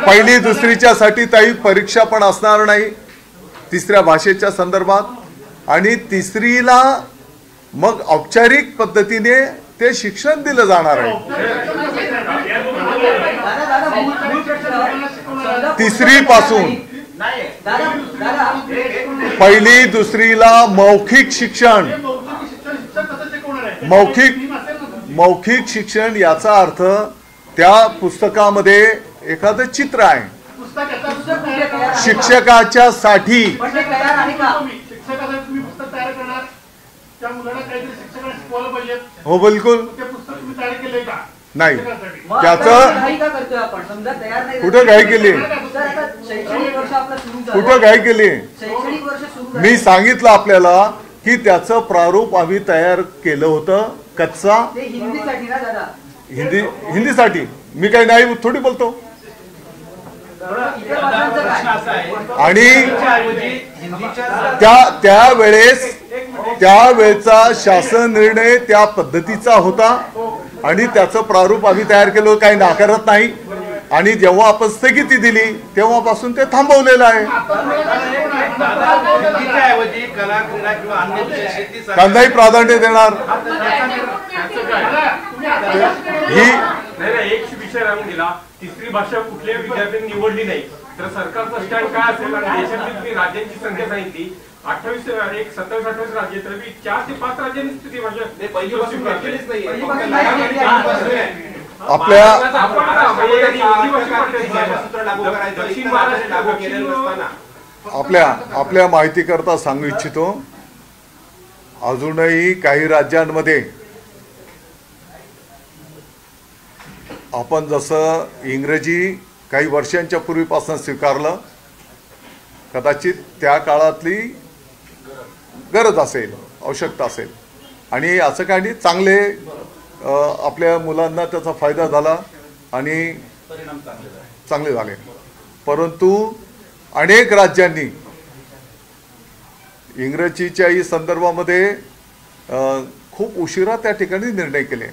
पहिली दुसरीच्या साठी काही परीक्षा पण असणार नाही तिसऱ्या भाषेच्या संदर्भात, आणि तिसरीला मग औपचारिक पद्धतीने ते शिक्षण दिलं जाणार आहे. तिसरी पासून पहिली दुसरीला मौखिक शिक्षण, मौखिक शिक्षण याचा अर्थ त्या पुस्तकामध्ये एखादं चित्र आहे शिक्षकाच्या साठी. हो बिलकुल नाही. त्याचं कुठं घाई केली, कुठं घाई केली? मी सांगितलं आपल्याला की त्याचं प्रारूप आम्ही तयार केलं होतं कच्चा. हिंदीसाठी मी काही नाही थोडी बोलतो. आणि त्यावेळेचा शासन निर्णय त्या पद्धतीचा होता आणि त्याचं प्रारूप आम्ही तयार केलं, काही नाकारत नाही. आणि जेव्हा आपण स्थगिती दिली तेव्हापासून ते थांबवलेलं आहे. कांदाही प्राधान्य देणार ही एक विषय राहून गेला. तिसरी भाषा कुठल्याही विद्यार्थ्यांनी निवडली नाही तर सरकारचा स्टँड काय असेल? आणि देशातील राज्यांची संख्या सांगितली 27-28 राज्य, तर 4 ते 5 राज्यांनी तिसरी भाषा पहिलीपासून घेतलीच नाही. आपल्या माहिती करता सांगू इच्छितो, अजूनही काही राज्यांमध्ये आपण जसं इंग्रजी काही वर्षांच्या पूर्वीपासून स्वीकारलं, कदाचित त्या काळातली गरज असेल, आवश्यकता असेल, आणि असं काही नाही, चांगले आपल्या मुलांना त्याचा फायदा झाला आणि चांगले झाले. परंतु अनेक राज्यांनी इंग्रजीच्याही संदर्भामध्ये खूप उशिरा त्या ठिकाणी निर्णय केले,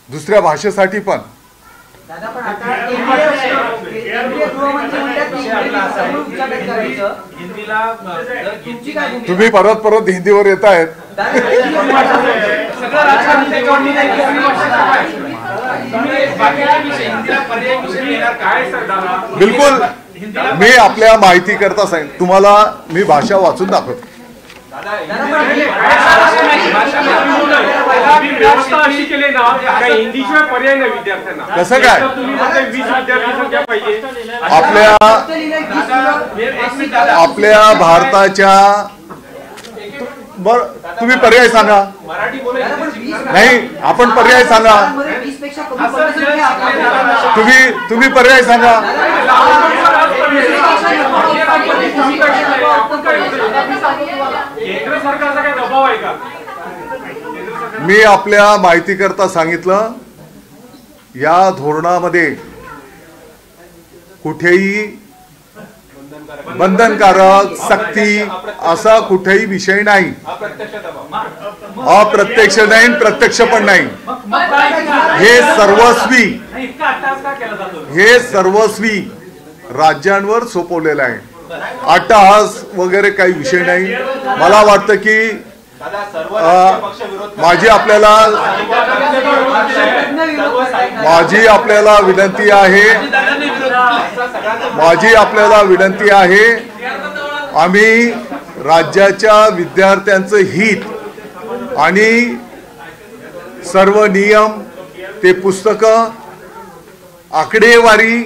दुसऱ्या भाषेसाठी पण. दादा पण आता केंद्रीय गृहमंत्री म्हणतात की इंग्रजीचं उच्चाटन करायचं. हिंदीला तुमची काय भूमिका? तुम्ही परत हिंदीवर येत आहेत. सगळं राजकारण त्याच्यावर बाकीच्या विषय हिंदीला पर्याय विषय येणार काय सर दादा? बिलकुल. मी आपल्या माहिती करता सांग, तुम्हाला मी भाषा वाचून दाखवतो. व्यवस्था अशी केली ना काय हिंदीशिवाय पर्याय नाही विद्यार्थ्यांना. कसं काय? तुम्ही म्हणताय 20 विद्यार्थी संख्या पाहिजे. आपल्या भारताच्या बर तुम्ही पर्याय सांगा. मराठी बोलायची नाही, आपण पर्याय सांगा. 20 पेक्षा कमी पडण्याची आपल्या तुम्ही पर्याय सांगा. केंद्र सरकारचा काय दबाव आहे का? मी आपल्या माहिती करता सांगितलं, या धोरणामध्ये कुठेही बंधनकारक, सक्ती असा कुठेही विषय नाही. अप्रत्यक्ष दबाव, अप्रत्यक्ष नाही, प्रत्यक्ष पण नाही. हे सर्वस्वी, इतका अट्टाहास का केला जातो? हे सर्वस्वी राज्यांवर सोपवलेलं आहे. अट्टहास वगैरे काही विषय नाही. मला वाटतं की दादा सर्व राजकीय पक्ष विरोध माझी आपल्याला विनंती आहे, आम्ही राज्याच्या विद्यार्थ्यांचं हित आणि सर्व नियम, ते पुस्तकं, आकडेवारी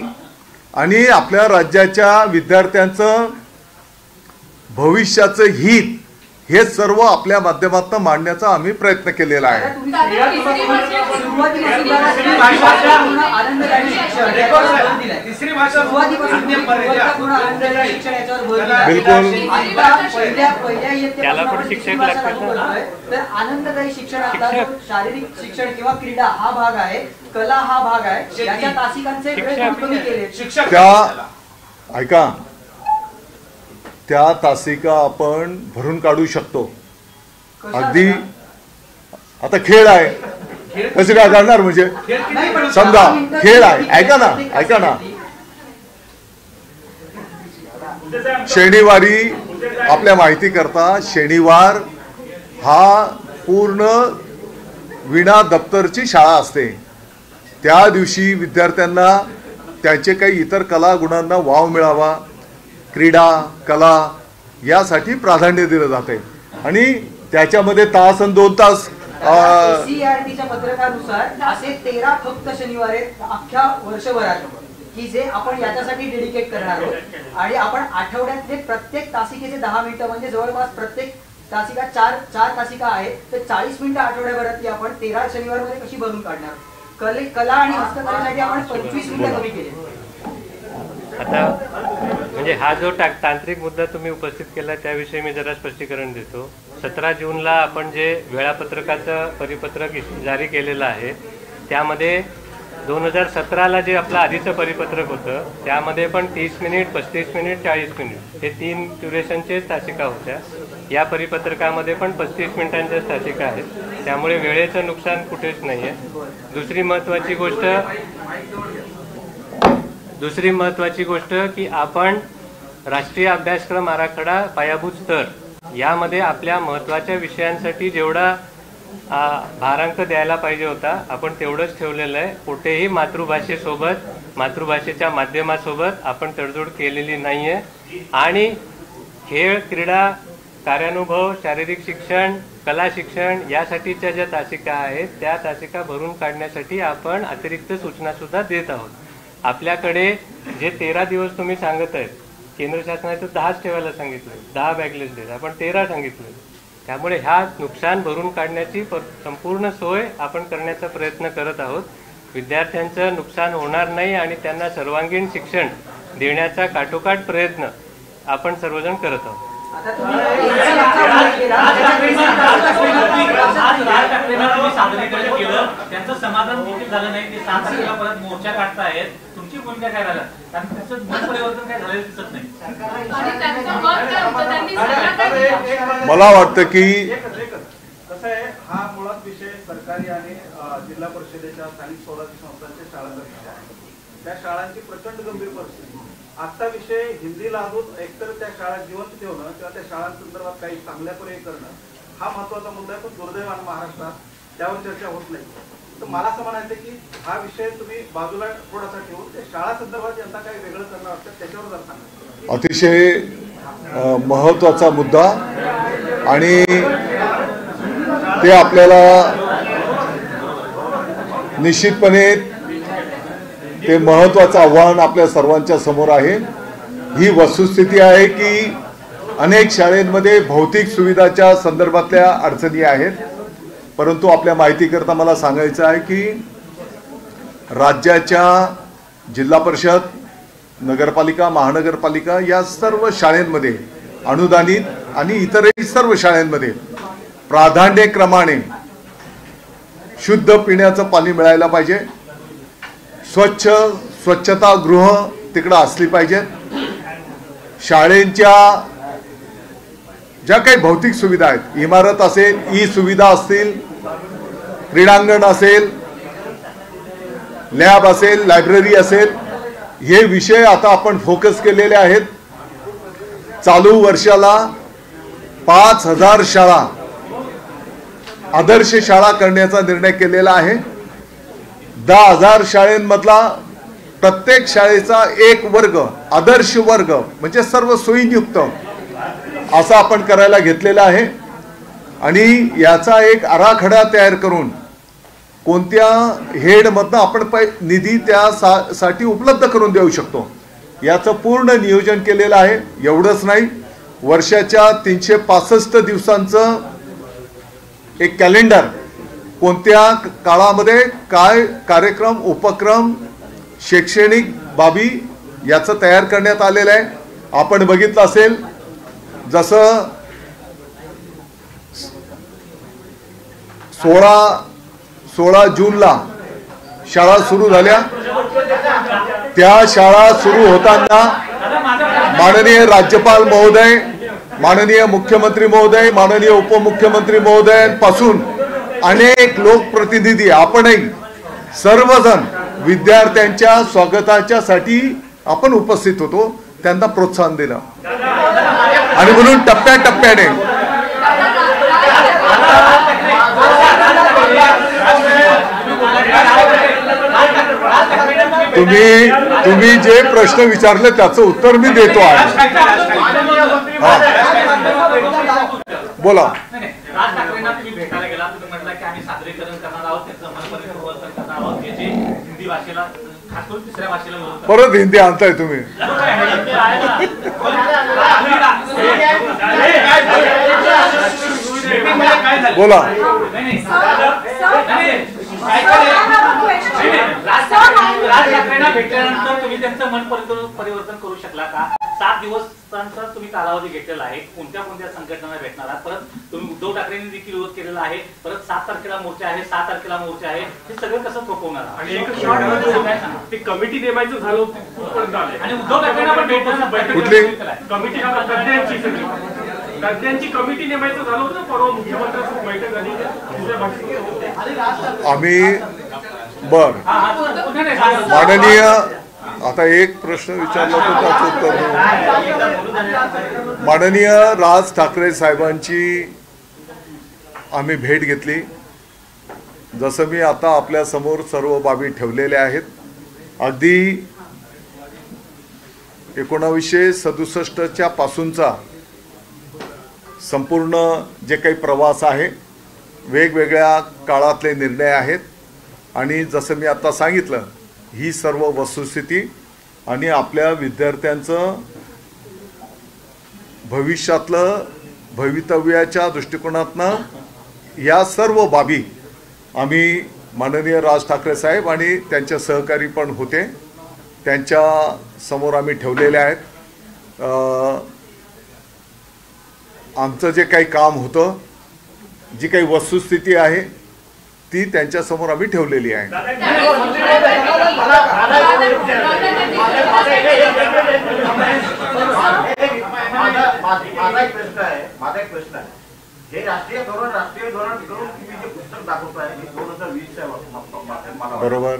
आणि आपल्या राज्याच्या विद्यार्थ्यांचं भविष्याचं हित, हे सर्व आपल्या माध्यमातून मांडण्याचा आम्ही प्रयत्न केलेला आहे. तिसरी भाषा त्याला पण शिक्षक लागतात. तर आनंददायी शिक्षणातला शारीरिक शिक्षण किंवा क्रीडा हा भाग आहे, कला हा भाग आहे, याच्या तासिकांचे प्रयत्न कमी केले. शिक्षक त्या ऐका, त्या तासिका आपण भरून काढू शकतो. अगदी आता खेळ आहे, कसे काय करणार? म्हणजे समजा खेळ आहे, ऐका ना, शनिवारी आपल्या माहिती करता शनिवार हा पूर्ण विना दप्तरची शाळा असते. त्या दिवशी विद्यार्थ्यांना त्यांचे काही इतर कला गुणांना वाव मिळावा, क्रीडा, कला यासाठी प्राधान्य दिलं जाते आणि त्याच्यामध्ये तास आणि 2 तास. सीआरटीच्या पत्रकानुसार असे 13 फक्त शनिवार आहेत अख्ख्या वर्षभरात की जे आपण याच्यासाठी डेडिकेट करणार आहोत. आणि आपण आठवड्यातले प्रत्येक तासिकेचे 10 मिनिटं, म्हणजे जवळपास प्रत्येक तासिका 4 तासिका आहेत, तर 40 मिनिटं आठवड्याभरातली आपण 13 शनिवार मध्ये कशी भरून काढणार? कला आणि हस्तकलेसाठी आपण 25 मिनिटं कमी केले. आता म्हणजे हा जो तांत्रिक मुद्दा तुम्ही उपस्थित केला त्याविषयी मी जरा स्पष्टीकरण देतो. 17 जूनला आपण जे वेळापत्रकाचं परिपत्रक जारी केलेलं आहे, त्यामध्ये 2017ला जे आपलं आधीचं परिपत्रक होतं त्यामध्ये पण 30 मिनिट, 35 मिनिट, 40 मिनिट हे 3 ड्युरेशनचेच तासिका होत्या. या परिपत्रकामध्ये पण 35 मिनिटांच्याच तासिका आहेत, त्यामुळे वेळेचं नुकसान कुठेच नाही आहे. दुसरी महत्त्वाची गोष्ट की आपण राष्ट्रीय अभ्यासक्रम आराखडा पायाभूत स्तर यामध्ये आपल्या महत्त्वाच्या विषयांसाठी जेवढा भारांक द्यायला पाहिजे होता आपण तेवढंच ठेवलेलं आहे. कुठेही मातृभाषेसोबत, मातृभाषेच्या माध्यमासोबत आपण तडजोड केलेली नाही आहे. आणि खेळ, क्रीडा, कार्यानुभव, शारीरिक शिक्षण, कला शिक्षण यासाठीच्या ज्या तासिका आहेत त्या तासिका भरून काढण्यासाठी आपण अतिरिक्त सूचना सुद्धा देत आहोत. आपल्याकडे जे 13 दिवस तुम्ही सांगत आहेत, केंद्र शासनाचं 10च ठेवायला सांगितलं, 10 बॅकलेस डेज, आपण 13 सांगितलं. त्यामुळे ह्या नुकसान भरून काढण्याची संपूर्ण सोय आपण करण्याचा प्रयत्न करत आहोत. विद्यार्थ्यांचं नुकसान होणार नाही आणि त्यांना सर्वांगीण शिक्षण देण्याचा काटोकाट प्रयत्न आपण सर्वजण करत आहोत. आता तुम्ही केंद्राचा उल्लेख केला, सादरीकरण केलं, त्यांचं समाधान देखील झालं नाही. ते 7 तारखेला परत मोर्चा काढतायत. तुमची भूमिका काय राहिलं? कारण त्याचं मन परिवर्तन काय झालेलं दिसत नाही. आणि त्यांचं मत काय होतं, त्यांनी सगळं काय दिलं? मला वाटतं की कसं आहे, हा मुळात विषय सरकारी आणि जिल्हा परिषदेच्या स्थानिक स्वराज्य संस्थांच्या शाळांचा विषय आहे. त्या शाळांची प्रचंड गंभीर परिस्थिती. आजचा विषय हिंदी लागून एकतर त्या शाळा जिवंत ठेवणं किंवा त्या शाळांसंदर्भात काही चांगल्या पर्याय करणं हा महत्वाचा मुद्दा आहे. पण दुर्दैवानं महाराष्ट्रात त्यावर चर्चा होत नाही. तर मला असं म्हणायचं की हा विषय तुम्ही बाजूला थोडासा ठेवून त्या शाळा संदर्भात यंदा काही वेगळं करणं असतं त्याच्यावर जर सांगा. अतिशय महत्त्वाचा मुद्दा आणि ते आपल्याला निश्चितपणे ते महत्त्वाचं आव्हान आपल्या सर्वांच्या समोर आहे. ही वस्तुस्थिती आहे की अनेक शाळेंमध्ये भौतिक सुविधाच्या संदर्भातल्या अडचणी आहेत. परंतु आपल्या माहितीकरता मला सांगायचं आहे की राज्याच्या जिल्हा परिषद, नगरपालिका, महानगरपालिका या सर्व शाळांमध्ये अनुदानित आणि इतरही सर्व शाळांमध्ये प्राधान्यक्रमाने शुद्ध पिण्याचं पाणी मिळायला पाहिजे. स्वच्छतागृह तिकडं असली पाहिजेत. शाळेंच्या ज्या काही भौतिक सुविधा आहेत, इमारत असेल, ई सुविधा असतील, क्रीडांगण असेल, लॅब असेल, लायब्ररी असेल, हे विषय आता आपण फोकस केलेले आहेत. चालू वर्षाला 5000 शाळा आदर्श शाळा करण्याचा निर्णय केलेला आहे. 10,000 शाळांमधला प्रत्येक शाळेचा एक वर्ग आदर्श वर्ग म्हणजे सर्व सोयीयुक्त असा आपण करायला घेतलेला आहे. आणि याचा एक आराखडा तयार करून कोणत्या हेडमधनं आपण निधी त्यासाठी उपलब्ध करून देऊ शकतो याचं पूर्ण नियोजन केलेलं आहे. एवढंच नाही, वर्षाच्या 365 दिवसांचं एक कॅलेंडर कोणत्या काळामध्ये काय कार्यक्रम, उपक्रम, शैक्षणिक बाबी याचं तयार करण्यात आलेलं आहे. आपण बघितलं असेल जसं 16 जूनला शाळा सुरू झाल्या, त्या शाळा सुरू होताना माननीय राज्यपाल महोदय, माननीय मुख्यमंत्री महोदय, माननीय उपमुख्यमंत्री महोदयांपासून अनेक लोकप्रतिनिधी, आपणही सर्वजण विद्यार्थ्यांच्या स्वागताच्यासाठी आपण उपस्थित होतो, त्यांना प्रोत्साहन दिलं. आणि म्हणून टप्प्याटप्प्याने तुम्ही जे प्रश्न विचारले त्याचं उत्तर मी देतो आहे. बोला. राज ठाकरेंना तुम्ही भेटायला गेला, तुम्ही म्हटलं की आम्ही सादरीकरण करणार आहोत, त्याचं मनपरिवर्तन करणार आहोत, जे हिंदी भाषेला खास करून तिसऱ्या भाषेला परत हिंदी आणताय तुम्ही. बोला. राज ठाकरेंना भेटल्यानंतर तुम्ही त्यांचं मन परिवर्तन करू शकला का? 7 दिवसांचा तुम्ही कालावधी घेतलेला आहे. कोणत्या कोणत्या संघटनांना भेटणार आहात? परत तुम्ही उद्धव ठाकरेंनी देखील विरोध केलेला आहे. परत 7 तारखेला मोर्चा आहे, 6 तारखेला मोर्चा आहे. हे सगळं कसं थोपवणार? आणि एक शॉर्ट ते कमिटी नेमायचं झालं होतं आणि उद्धव ठाकरेंना पण कुठली कमिटी? तज्ञांची सगळी तज्ञांची कमिटी नेमायचं झालं होतं. परवा मुख्यमंत्र्यांची बैठक झाली. आम्ही बर माननीय, आता एक प्रश्न विचारला तर त्याचं उत्तर देऊ. माननीय राज ठाकरे साहेबांची आम्ही भेट घेतली. जसं मी आता आपल्या समोर सर्व बाबी ठेवलेल्या आहेत. अगदी 1967च्या पासूनचा संपूर्ण जे काही प्रवास आहे, वेगवेगळ्या काळातले निर्णय आहेत. आणि जसं मी आता सांगितलं, ही सर्व वस्तुस्थिती आणि आपल्या विद्यार्थ्यांचं भविष्यातलं भवितव्याच्या दृष्टिकोनातनं या सर्व बाबी आम्ही माननीय राज ठाकरे साहेब आणि त्यांचे सहकारी पण होते त्यांच्या समोर आम्ही ठेवलेले आहेत. आमचं जे काही काम होतं, जी काही वस्तुस्थिती आहे ती त्यांच्यासमोर आम्ही ठेवलेली आहे. माझा एक प्रश्न आहे, हे राष्ट्रीय धोरण करून तुम्ही जे पुस्तक दाखवताय 2020 आहे बरोबर.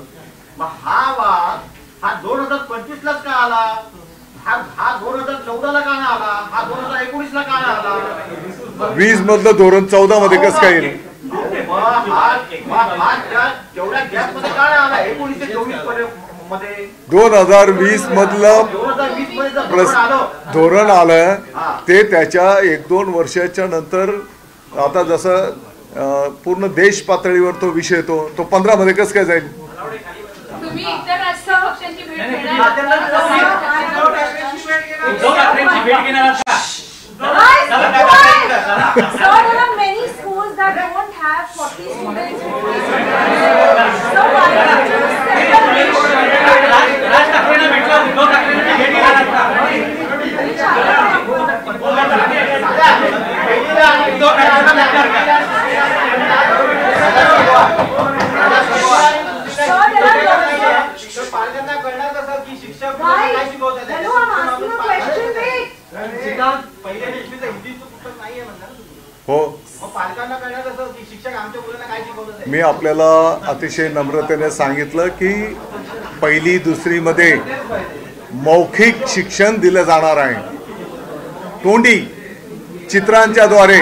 मग हा वाद हा 2025लाच का आला? हा 2014ला का नाही आला? हा 2019ला का नाही आला? 20 मधलं धोरण 14 मध्ये कसं काय येईल? तेवढ्या गॅप मध्ये का नाही आला? 19 ते 24 मध्ये 2020 मधलं 2020 मध्ये धोरण आलं ते त्याच्या 1-2 वर्षाच्या नंतर आता जसं पूर्ण देश पातळीवर तो विषय तो 15 मध्ये कसं काय जाईल? तुम्ही इतर राष्ट्रीय पक्षांची भेट घेणार उद्धव ठाकरेंची भेट घेणार आहात का? So there are many schools that don't have 40 students. So why not just राज ठाकरेंना भेटला, उद्धव ठाकरेंची भेट घेणार आहात का? पालकांना कळणार कसं की शिक्षक Why? काय शिकवतात? Hello, I'm asking a question, wait. पहिल्या हिस्ट्रीचं हिंदीचं पुस्तक नाहीये म्हणणार ना तुम्ही. हो, मग पालकांना कळणार कसं की शिक्षक आमच्या मुलांना काय शिकवतात? मी आपल्याला अतिशय नम्रतेने सांगितलं की 1ली-2री मध्ये मौखिक शिक्षण दिलं जाणार आहे, तोंडी चित्रांच्या द्वारे.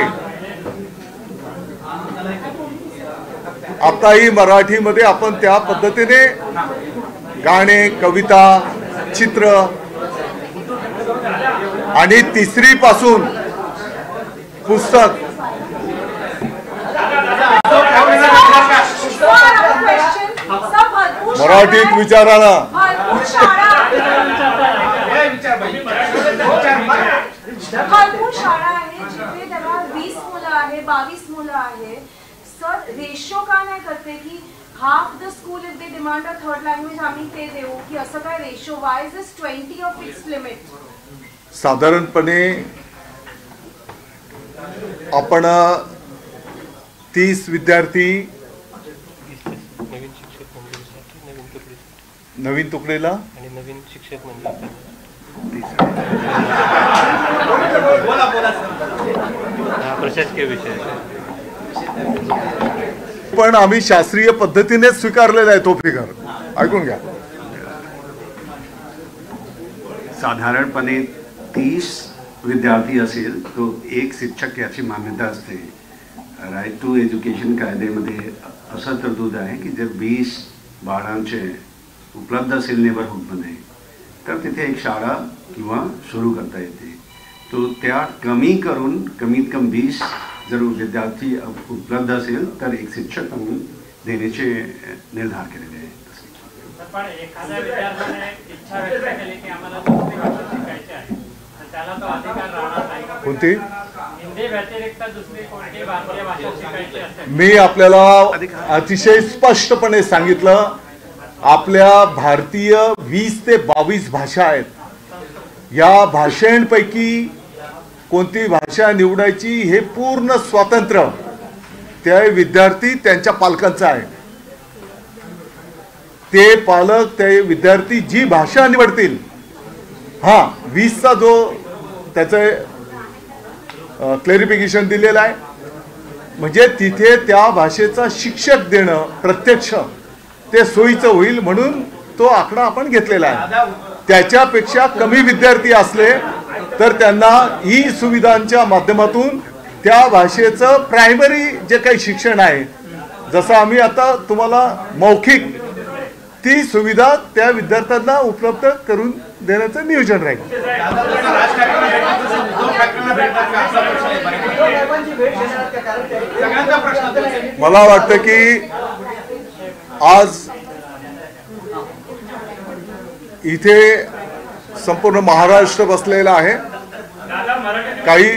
आताही मराठीमध्ये आपण त्या पद्धतीने गाणे, कविता, चित्र आणि 3री पासून पुस्तक. मराठीत विचारा ना. भरपूर शाळा आहे जिथे त्याला 20 मुलं आहे, 22 मुलं आहे. सर रेशो का नाही करते की half the school if they demand a third language आम्ही ते देऊ, की असं काय ratio? Y is this 20 of fixed limit? साधारणपणे आपण 30 विद्यार्थी नवीन तुकडीला आणि नवीन शिक्षक मंडळ हा प्रशासकीय विषय पण आम्ही शास्त्रीय पद्धतीनेच स्वीकारलेला आहे तो फिगर. ऐकून घ्या. साधारणपणे 30 विद्यार्थी असेल तो एक शिक्षक याची मान्यता असते. राईट टू एज्युकेशन कायद्यामध्ये असं तरतूद आहे की जर 20 बाळांचे उपलब्ध असेल नेबरहूडमध्ये तर तिथे एक शाळा किंवा सुरू करता येते. तो त्या कमी करून कमीत कमी 20 जर विद्यार्थी उपलब्ध असेल तर एक शिक्षक म्हणून देण्याचे निर्धार केलेले आहे. पण एखाद्या विद्यार्थ्याने इच्छा व्यक्त केली की आम्हाला दुसरी भाषा शिकायची आहे तर त्याला तो अधिकार राहणार नाही का? कोणती? हिंदी व्यतिरिक्त दुसरी कोणती भारतीय भाषा शिकायची असेल? मी आपल्याला अतिशय स्पष्टपणे सांगितलं, आपल्या भारतीय 20 ते 22 भाषा आहेत. या भाषांपैकी कोणती भाषा निवडायची हे पूर्ण स्वातंत्र्य त्या विद्यार्थी त्यांच्या पालकांचं आहे. ते पालक ते विद्यार्थी जी भाषा निवडतील, 20चा जो त्याचं क्लॅरिफिकेशन दिलेलं आहे, म्हणजे तिथे त्या भाषेचा शिक्षक देणं प्रत्यक्ष ते सोयीचं होईल म्हणून तो आकडा आपण घेतलेला आहे. त्याच्यापेक्षा कमी विद्यार्थी असले तर त्यांना ई सुविधांच्या माध्यमातून त्या भाषेचं प्रायमरी जे काही शिक्षण आहे, जसं आम्ही आता तुम्हाला मौखिक, ती सुविधा त्या विद्यार्थ्यांना उपलब्ध करून देण्याचं नियोजन राहील. मला वाटतं की आज इथे संपूर्ण महाराष्ट्र बसलेला आहे. काही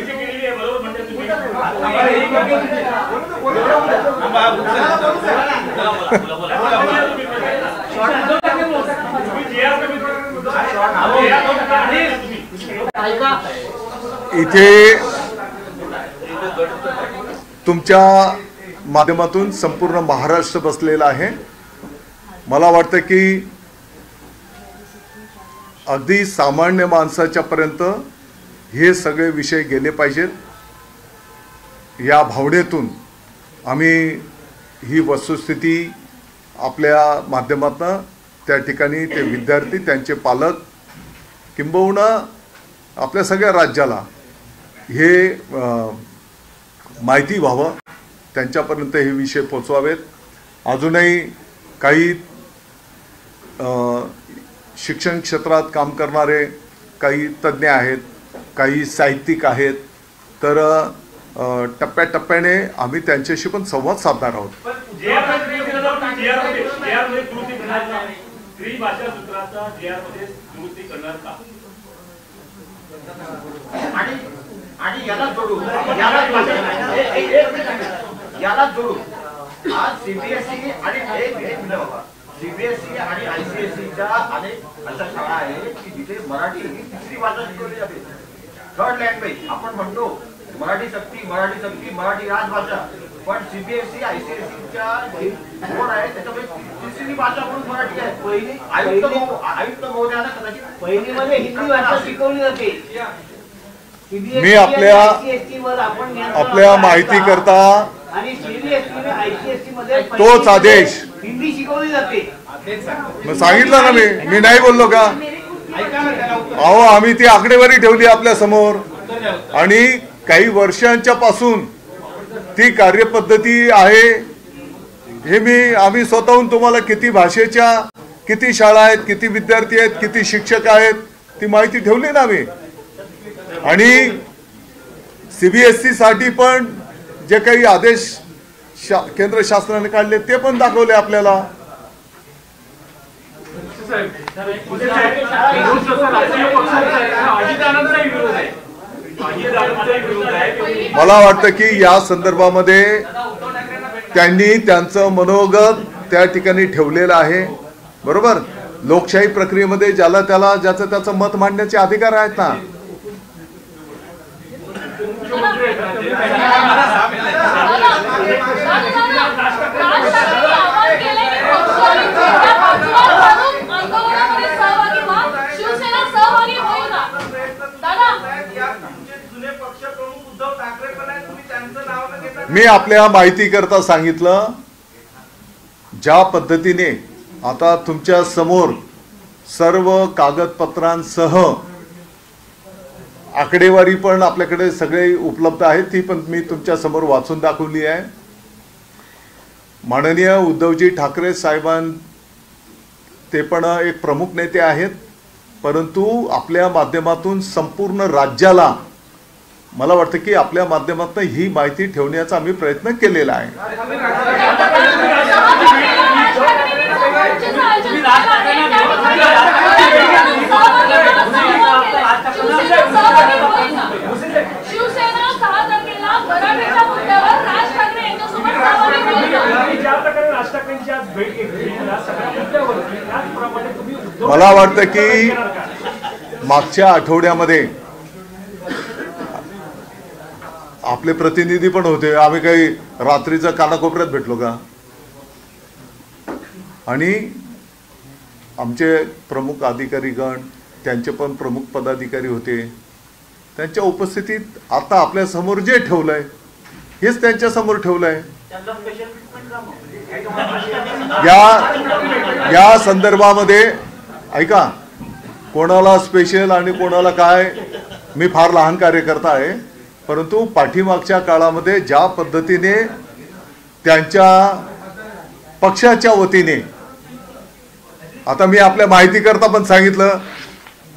इथे तुमच्या माध्यमातून संपूर्ण महाराष्ट्र बसलेला आहे. मला वाटतं की अगदी सामान्य माणसाच्या पर्यंत हे सगळे विषय गेले पाहिजेत. या भावनेतून आम्ही ही वस्तुस्थिती आपल्या माध्यमातून त्या ठिकाणी ते विद्यार्थी, त्यांचे पालक, किंबहुना आपल्या सगळ्या राज्याला हे माहिती व्हावं, त्यांच्यापर्यंत हे विषय पोचवावेत. अजूनही काही शिक्षण क्षेत्रात काम करणारे काही तज्ज्ञ आहेत, काही साहित्यिक आहेत, तर टप्प्याटप्प्याने आम्ही त्यांच्याशी पण संवाद साधणार आहोत. आणि याला जोडू आज सीबीएसई आणि सीबीएसई आणि आयसीएसईच्या अनेक अशा शाळा आहेत की जिथे मराठी ही तिसरी भाषा शिकवली जाते. थर्ड लँग्वेज आपण म्हणतो मराठी सक्ती, मराठी राजभाषा, पण सीबीएसई आयसीएसईच्या बोर्ड आहे त्याच्यामध्ये तिसरी भाषा म्हणून मराठी आहे. आयुक्त महोदयानं कदाचित पहिलीमध्ये हिंदी भाषा शिकवली जाते. मी आपल्या माहिती करता आणि सीबीएसई आयसीएसई मध्ये तोच आदेश हिंदी शिकवली जाते. मग सांगितलं ना मी नाही बोललो का? अहो आम्ही ती आकडेवारी ठेवली आपल्या समोर आणि काही वर्षांच्या पासून ती कार्यपद्धती आहे. हे आम्ही स्वतःहून तुम्हाला किती भाषेच्या किती शाळा आहेत, किती विद्यार्थी आहेत, किती शिक्षक आहेत ती माहिती ठेवली ना आम्ही. आणि सीबीएसई साठी पण जे काही आदेश केंद्र शासनाने काढले ते पण दाखवले आपल्याला. मला वाटतं की या संदर्भामध्ये त्यांनी त्यांचं मनोगत त्या ठिकाणी ठेवलेलं आहे. बरोबर, लोकशाही प्रक्रियेमध्ये ज्याला त्याला ज्याचं त्याचं मत मांडण्याचे अधिकार आहेत ना. मी आपल्या माहिती करता सांगितलं ज्या पद्धतीने आता तुमच्या समोर सर्व कागदपत्रांसह आकडेवारी पण आपल्याकडे सगळे उपलब्ध आहे, ती पण मी तुमच्या समोर वाचून दाखवली आहे. माननीय उद्धवजी ठाकरे साहेबां ते पण एक प्रमुख नेते आहेत, परंतु आपल्या माध्यमातून संपूर्ण राज्याला मला वाटतं की आपल्या माध्यमातून ही माहिती ठेवण्याचा आम्ही प्रयत्न केलेला आहे. मला वाटतं की मागच्या आठवड्यामध्ये आपले प्रतिनिधी पण होते. आम्ही काही रात्रीचं कानाकोपऱ्यात भेटलो का? आणि आमचे प्रमुख अधिकारीगण, त्यांचे पण प्रमुख पदाधिकारी होते. त्यांच्या उपस्थितीत आता आपल्या समोर जे ठेवलंय हेच त्यांच्या समोर ठेवलंय. या संदर्भामध्ये ऐका, कोणाला स्पेशल आणि कोणाला काय, मी फार लहान कार्यकर्ता आहे, परंतु पाठीमागच्या काळामध्ये ज्या पद्धतीने त्यांच्या पक्षाच्या वतीने, आता मी आपल्या माहिती करता पण सांगितलं,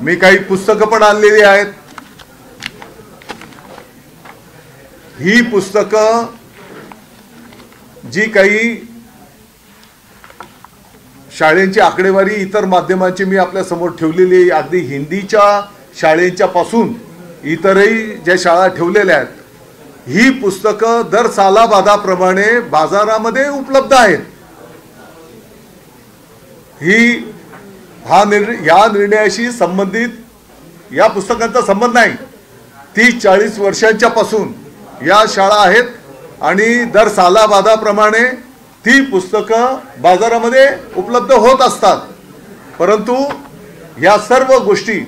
मी काही पुस्तकं पण आणलेली आहेत. ही पुस्तकं जी काही शाळेंची आकडेवारी इतर माध्यमांची मी आपल्या समोर ठेवलेली आहे, अगदी हिंदीच्या शाळेंच्या पासून इतरही ज्या शाळा ठेवलेल्या आहेत, ही पुस्तकं दर सालाबादाप्रमाणे बाजारामध्ये उपलब्ध आहेत. या निर्णयाशी संबंधित या पुस्तकांचा संबंध नाही. 30-40 वर्षांच्या पासून या शाळा आहेत आणि दर सालाबादाप्रमाणे ती पुस्तकं बाजारामध्ये उपलब्ध होत असतात. परंतु या सर्व गोष्टी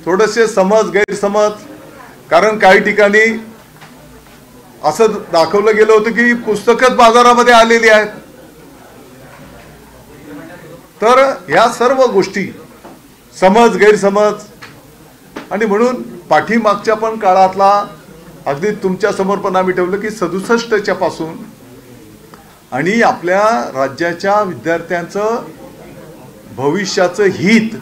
थोडेसे गैरसमज, कारण काही ठिकाणी असं दाखवलं गेलं होतं की पुस्तकच बाजारामध्ये आलेली आहेत. तर या सर्व गोष्टी गैरसमज आणि म्हणून पाठीमागच्या पण काळातला अगदी तुमच्या समोर पण आम्ही ठेवलं की 67च्या पासून आणि आपल्या राज्याच्या विद्यार्थ्यांचं भविष्याचं हित,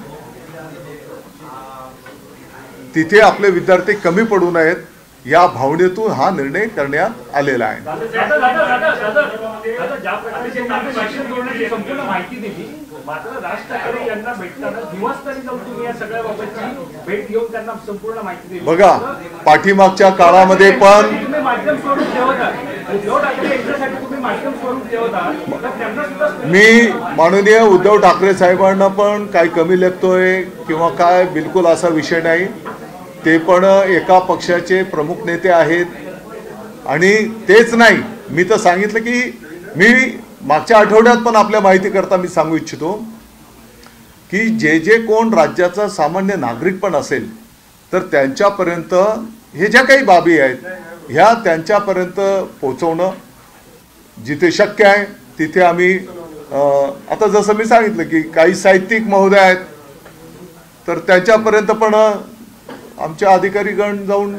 तिथे आपले विद्यार्थी कमी पडू नयेत या भावनेतून हा निर्णय करण्यात आलेला आहे. ज्या प्रकारचे संपूर्ण माहिती दिली, मात्र राज ठाकरे यांना भेटताना दिवस तरी जाऊन तुम्ही या सगळ्या बाबतची भेट घेऊन त्यांना संपूर्ण माहिती दिली. बघा, पाठीमागच्या काळामध्ये पण तुम्ही माध्यम स्वरूप ठेवत आहात. उद्धव ठाकरे यांच्यासाठी तुम्ही माध्यम स्वरूप ठेवत आहात, तर त्यांना सुद्धा मी माननीय उद्धव ठाकरे साहेबांना पण काही कमी लेखतोय किंवा काय, बिलकुल असा विषय नाही. ते पण एका पक्षाचे प्रमुख नेते आहेत आणि तेच नाही, मी तर सांगितलं की मी मागच्या आठवड्यात पण आपल्या माहिती करता मी सांगू इच्छितो की जे कोण राज्याचा सामान्य नागरिक पण असेल तर त्यांच्यापर्यंत हे ज्या काही बाबी आहेत ह्या त्यांच्यापर्यंत पोहोचवणं जिथे शक्य आहे तिथे आम्ही, आता जसं मी सांगितलं की काही साहित्यिक महोदय आहेत तर त्यांच्यापर्यंत पण आमच्या अधिकारीगण जाऊन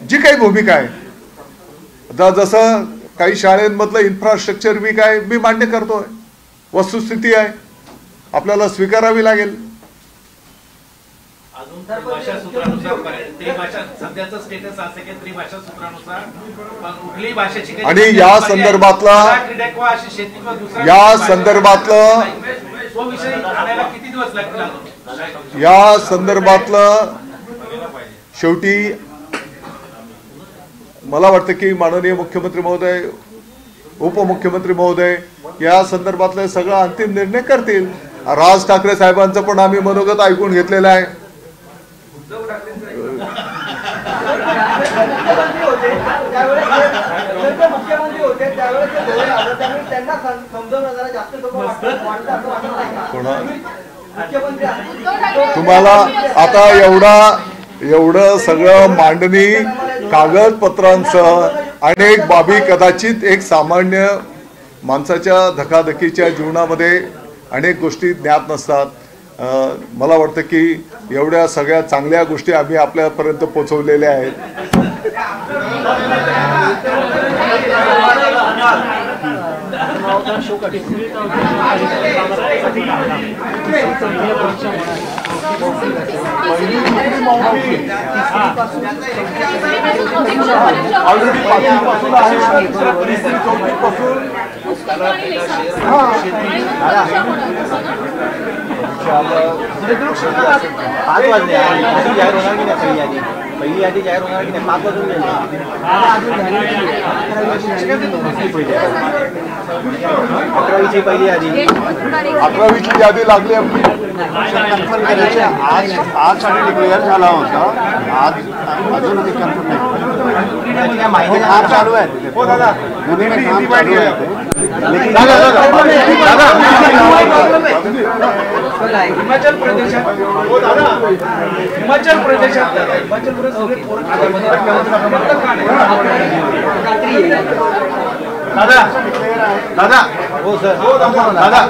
जी काही भूमिका आहे, आता जसं काही शाळेंमधलं इन्फ्रास्ट्रक्चर बी काय मी मान्य करतोय, वस्तुस्थिती आहे, आपल्याला स्वीकारावी लागेल. अजून त्रिभाषा सूत्रानुसार त्रिभाषा सध्याचं स्टेटस असं की त्रिभाषा सूत्रानुसार कुठलीही भाषेची आणि या संदर्भातला विषय आणायला किती दिवस लागतील? या संदर्भातलं शेवटी मला वाटतं की माननीय मुख्यमंत्री महोदय, उपमुख्यमंत्री महोदय या संदर्भातले सगळा अंतिम निर्णय करतील. राज ठाकरे साहेबांचं पण आम्ही मनोगत ऐकून घेतलेलं आहे. मुख्यमंत्री होते त्यावेळेस त्यांना समजवणं जरा जास्त तुम्हाला आता एवढं सगळं मांडणी कागदपत्रांसह अनेक बाबी, कदाचित एक सामान्य माणसाच्या धकाधकीच्या जीवनामध्ये अनेक गोष्टी ज्ञात नसतात. मला वाटतं की एवढ्या सगळ्या चांगल्या गोष्टी आम्ही आपल्यापर्यंत पोहोचवलेल्या आहेत. पहिली यादी जाहीर होणार की नाही? 5 वाजून गेले. 11वीची पहिली यादी, 11वीची यादी लागली आपली. आज डिक्लेअर झाला होता, आज अजून कन्फर्म नाही. माहिती काम चालू आहे. हो दादा, हिमाचल प्रदेशात, हो दादा, हिमाचल प्रदेशात दादा दादा हो सर, दादा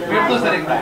भेटतो सर एकदा.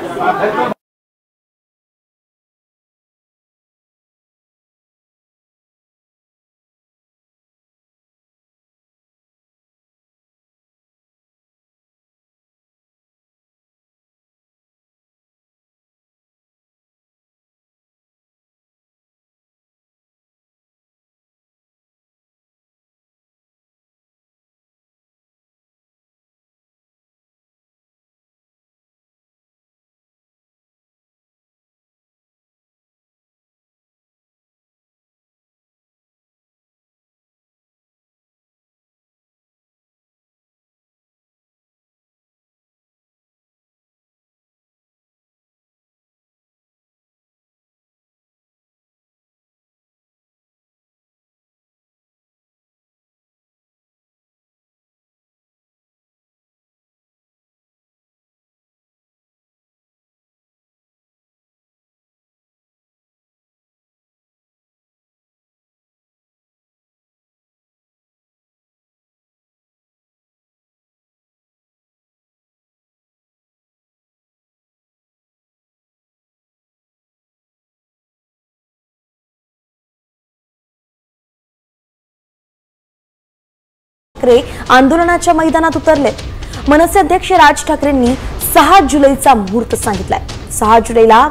ठाकरे आंदोलनाच्या मैदानात उतरले। मनसे अध्यक्ष राज ठाकरेंनी 6 जुलैचा मुहूर्त सांगितलाय। 6 जुलैला